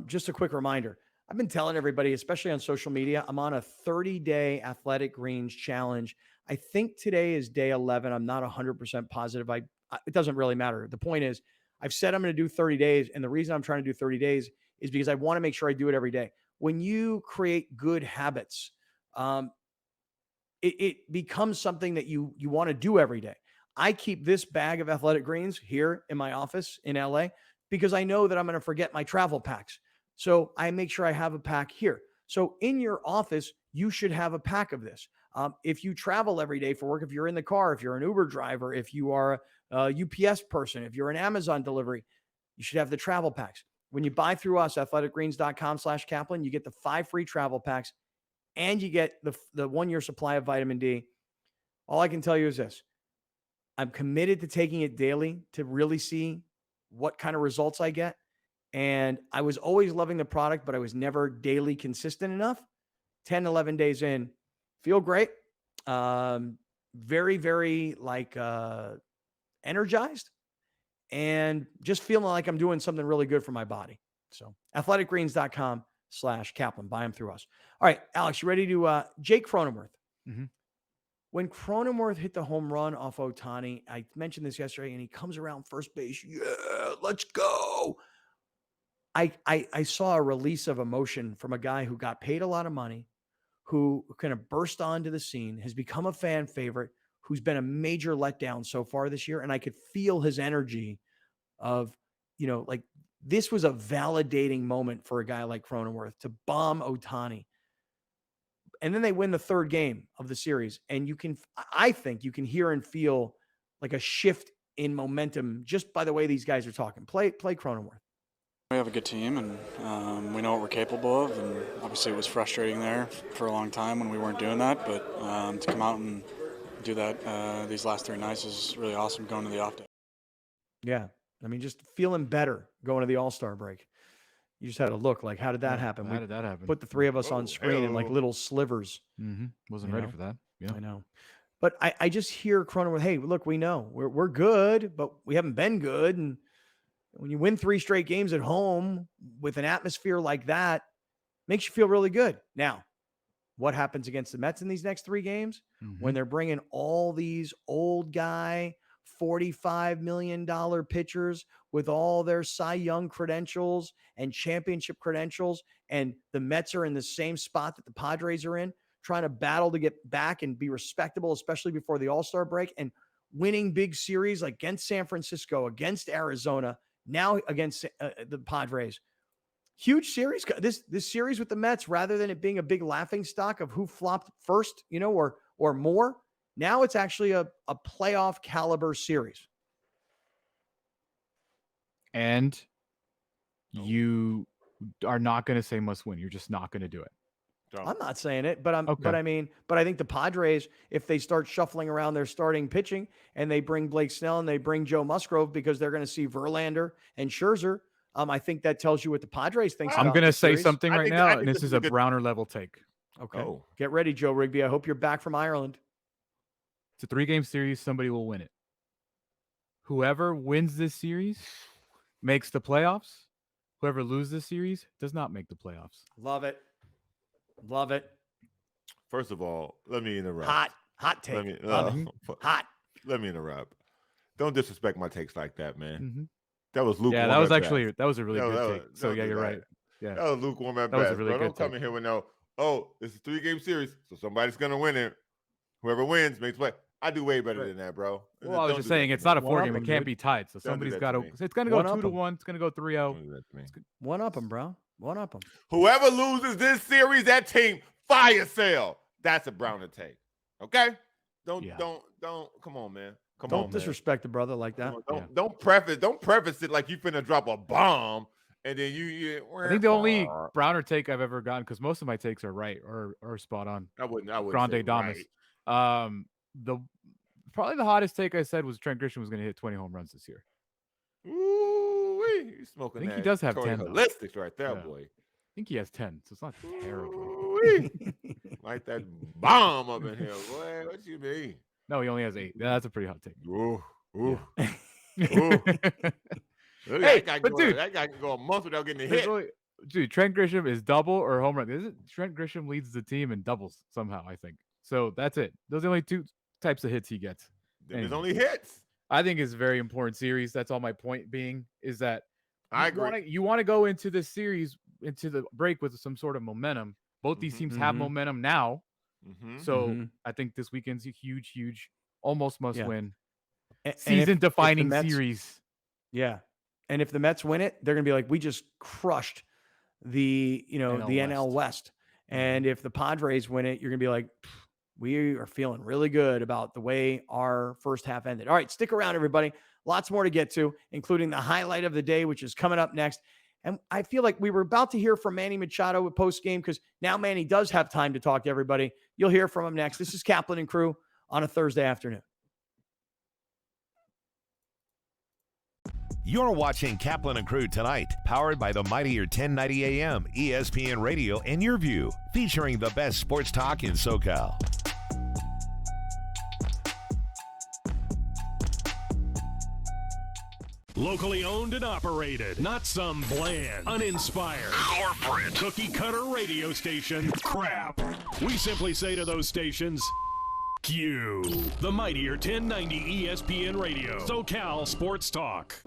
Just a quick reminder. I've been telling everybody, especially on social media, I'm on a 30-day athletic greens challenge. I think today is day 11. I'm not 100% positive. It doesn't really matter. The point is, I've said I'm going to do 30 days. And the reason I'm trying to do 30 days is because I want to make sure I do it every day. When you create good habits, it becomes something that you want to do every day. I keep this bag of athletic greens here in my office in LA because I know that I'm going to forget my travel packs. So I make sure I have a pack here. So in your office, you should have a pack of this. If you travel every day for work, if you're in the car, if you're an Uber driver, if you are a UPS person, if you're an Amazon delivery, you should have the travel packs. When you buy through us, athleticgreens.com/Kaplan, you get the 5 free travel packs and you get the 1-year supply of vitamin D. All I can tell you is this. I'm committed to taking it daily to really see what kind of results I get. And I was always loving the product, but I was never daily consistent enough. 10, 11 days in, feel great. Very, very energized and just feeling like I'm doing something really good for my body. So athleticgreens.com/Kaplan. Buy them through us. All right, Alex, you ready to Jake Cronenworth? Mm-hmm. When Cronenworth hit the home run off Ohtani, I mentioned this yesterday, and he comes around first base. Yeah, let's go. I saw a release of emotion from a guy who got paid a lot of money, who kind of burst onto the scene, has become a fan favorite, who's been a major letdown so far this year. And I could feel his energy of, this was a validating moment for a guy like Cronenworth to bomb Ohtani. And then they win the 3rd game of the series. And I think you can hear and feel like a shift in momentum just by the way these guys are talking. Play Cronenworth. We have a good team, and we know what we're capable of. And obviously it was frustrating there for a long time when we weren't doing that. But to come out and do that these last 3 nights is really awesome going to the off day. Yeah. I mean, just feeling better going to the All-Star break. You just had to look like, how did that happen? How did that happen? Put the 3 of us on screen in like little slivers. Mm-hmm. Wasn't ready for that. Yeah, I know. But I just hear Cronenworth, hey, look, we know we're good, but we haven't been good. And when you win 3 straight games at home with an atmosphere like that, makes you feel really good. Now, what happens against the Mets in these next 3 games when they're bringing all these old guy, $45 million pitchers with all their Cy Young credentials and championship credentials, and the Mets are in the same spot that the Padres are in, trying to battle to get back and be respectable, especially before the All-Star break, and winning big series like against San Francisco, against Arizona, now against the Padres. Huge series. This series with the Mets, rather than it being a big laughing stock of who flopped first, or more, now it's actually a playoff caliber series. And you are not going to say must win. You're just not going to do it. I'm not saying it, but I think the Padres, if they start shuffling around their starting pitching and they bring Blake Snell and they bring Joe Musgrove because they're going to see Verlander and Scherzer, I think that tells you what the Padres think. I'm going to say something right now, and this is a Browner level take. Okay. Oh. Get ready, Joe Rigby. I hope you're back from Ireland. It's a 3-game series. Somebody will win it. Whoever wins this series makes the playoffs. Whoever loses this series does not make the playoffs. Love it. Love it. First of all, let me interrupt. Hot take. Hot. Let me interrupt. Don't disrespect my takes like that, man. Mm-hmm. That was lukewarm. Yeah, that was a really good take. So yeah, you're right. Yeah, that was lukewarm at best. Really don't come in here with it's a 3-game series, so somebody's gonna win it. Whoever wins makes play. I do way better than that, bro. Well, I was just saying it's not a 4-game. It can't be tied. So somebody's got to. It's going to go 2-1. It's going to go 3-0. One up them, bro. One up them. Whoever loses this series, that team fire sale. That's a Browner take. Okay? Don't. Come on, man. Don't disrespect a brother like that. Don't preface it like you finna drop a bomb and then you. I think the only Browner take I've ever gotten, because most of my takes are right or spot on. I wouldn't. Grande Damas. Right. Probably the hottest take I said was Trent Grisham was going to hit 20 home runs this year. Ooh, he's smoking. I think he does have 10. Holistics right there, boy. I think he has 10, so it's not terrible. Like that bomb up in here, boy. What you mean? No, he only has 8. Yeah, that's a pretty hot take. Ooh. Ooh. Yeah. Ooh. Hey, that guy can go a month without getting a hit. Dude, Trent Grisham is double or home run. Is it Trent Grisham leads the team in doubles somehow, I think. So that's it. Those are the only two types of hits he gets. There's only hits. I think it's a very important series. That's all my point being is that I agree. You want to go into this series, into the break with some sort of momentum. Both these teams have momentum now. So I think this weekend's a huge, almost must win. Season-defining series. Yeah. And if the Mets win it, they're going to be like, we just crushed the NL West. And if the Padres win it, you're going to be like, we are feeling really good about the way our first half ended. All right, stick around, everybody. Lots more to get to, including the highlight of the day, which is coming up next. And I feel like we were about to hear from Manny Machado with post-game because now Manny does have time to talk to everybody. You'll hear from him next. This is Kaplan and Crew on a Thursday afternoon. You're watching Kaplan and Crew Tonight, powered by the mightier 1090 AM, ESPN Radio, and YurView, featuring the best sports talk in SoCal. Locally owned and operated, not some bland, uninspired, corporate, cookie-cutter radio station crap. We simply say to those stations, Q. The mightier 1090 ESPN Radio, SoCal Sports Talk.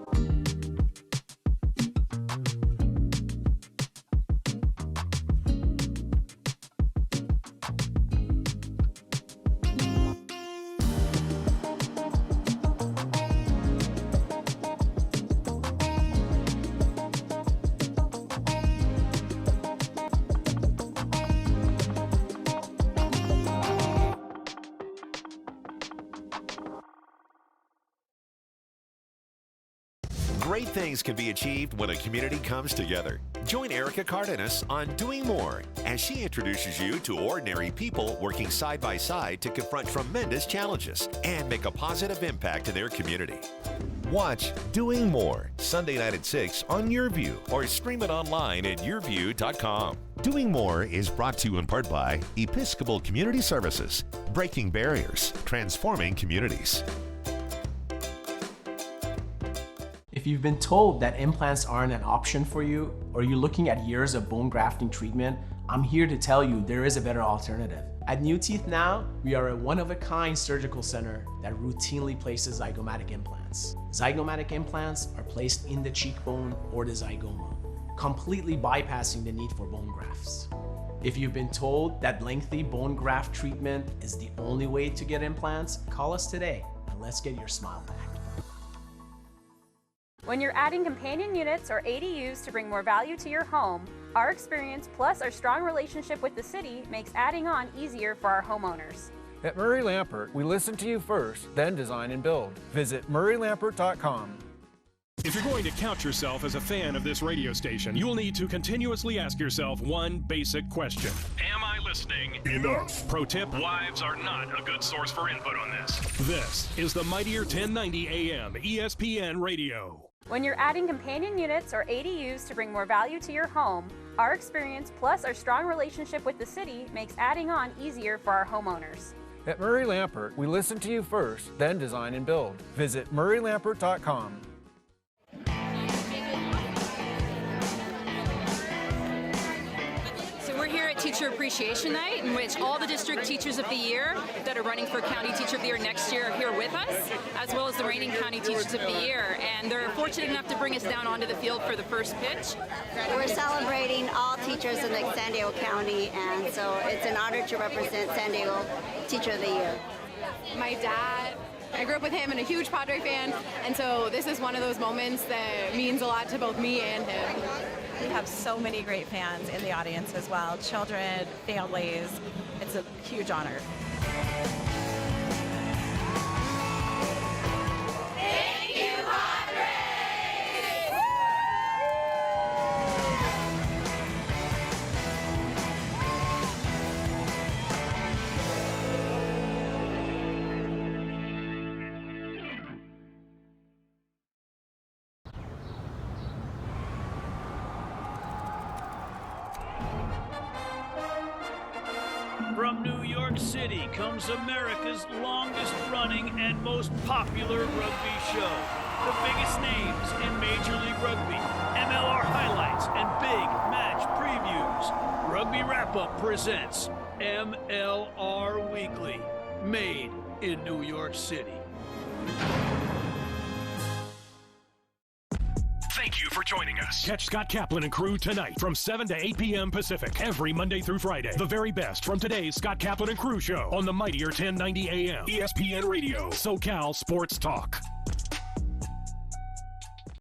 Great things can be achieved when a community comes together. Join Erica Cardenas on Doing More as she introduces you to ordinary people working side by side to confront tremendous challenges and make a positive impact in their community. Watch Doing More Sunday night at 6 on YurView or stream it online at YurView.com. Doing More is brought to you in part by Episcopal Community Services, breaking barriers, transforming communities. If you've been told that implants aren't an option for you, or you're looking at years of bone grafting treatment, I'm here to tell you there is a better alternative. At New Teeth Now, we are a one-of-a-kind surgical center that routinely places zygomatic implants. Zygomatic implants are placed in the cheekbone or the zygoma, completely bypassing the need for bone grafts. If you've been told that lengthy bone graft treatment is the only way to get implants, call us today and let's get your smile back. When you're adding companion units or ADUs to bring more value to your home, our experience plus our strong relationship with the city makes adding on easier for our homeowners. At Murray Lampert, we listen to you first, then design and build. Visit murraylampert.com. If you're going to count yourself as a fan of this radio station, you'll need to continuously ask yourself one basic question. Am I listening enough? Pro tip, wives are not a good source for input on this. This is the mightier 1090 AM ESPN Radio. When you're adding companion units or ADUs to bring more value to your home, our experience plus our strong relationship with the city makes adding on easier for our homeowners. At Murray Lampert, we listen to you first, then design and build. Visit murraylampert.com. We're here at Teacher Appreciation Night, in which all the district teachers of the year that are running for County Teacher of the Year next year are here with us, as well as the reigning County Teachers of the Year. And they're fortunate enough to bring us down onto the field for the first pitch. We're celebrating all teachers in San Diego County, and so it's an honor to represent San Diego Teacher of the Year. My dad, I grew up with him and a huge Padre fan, and so this is one of those moments that means a lot to both me and him. We have so many great fans in the audience as well, children, families. It's a huge honor. Thank you, Padres! From New York City comes America's longest-running and most popular rugby show. The biggest names in Major League Rugby, MLR highlights, and big match previews. Rugby Wrap-Up presents MLR Weekly, made in New York City. Thank you for joining us. Catch Scott Kaplan and Crew tonight from 7 to 8 p.m. Pacific every Monday through Friday. The very best from today's Scott Kaplan and Crew show on the mightier 1090 AM ESPN Radio, SoCal Sports Talk.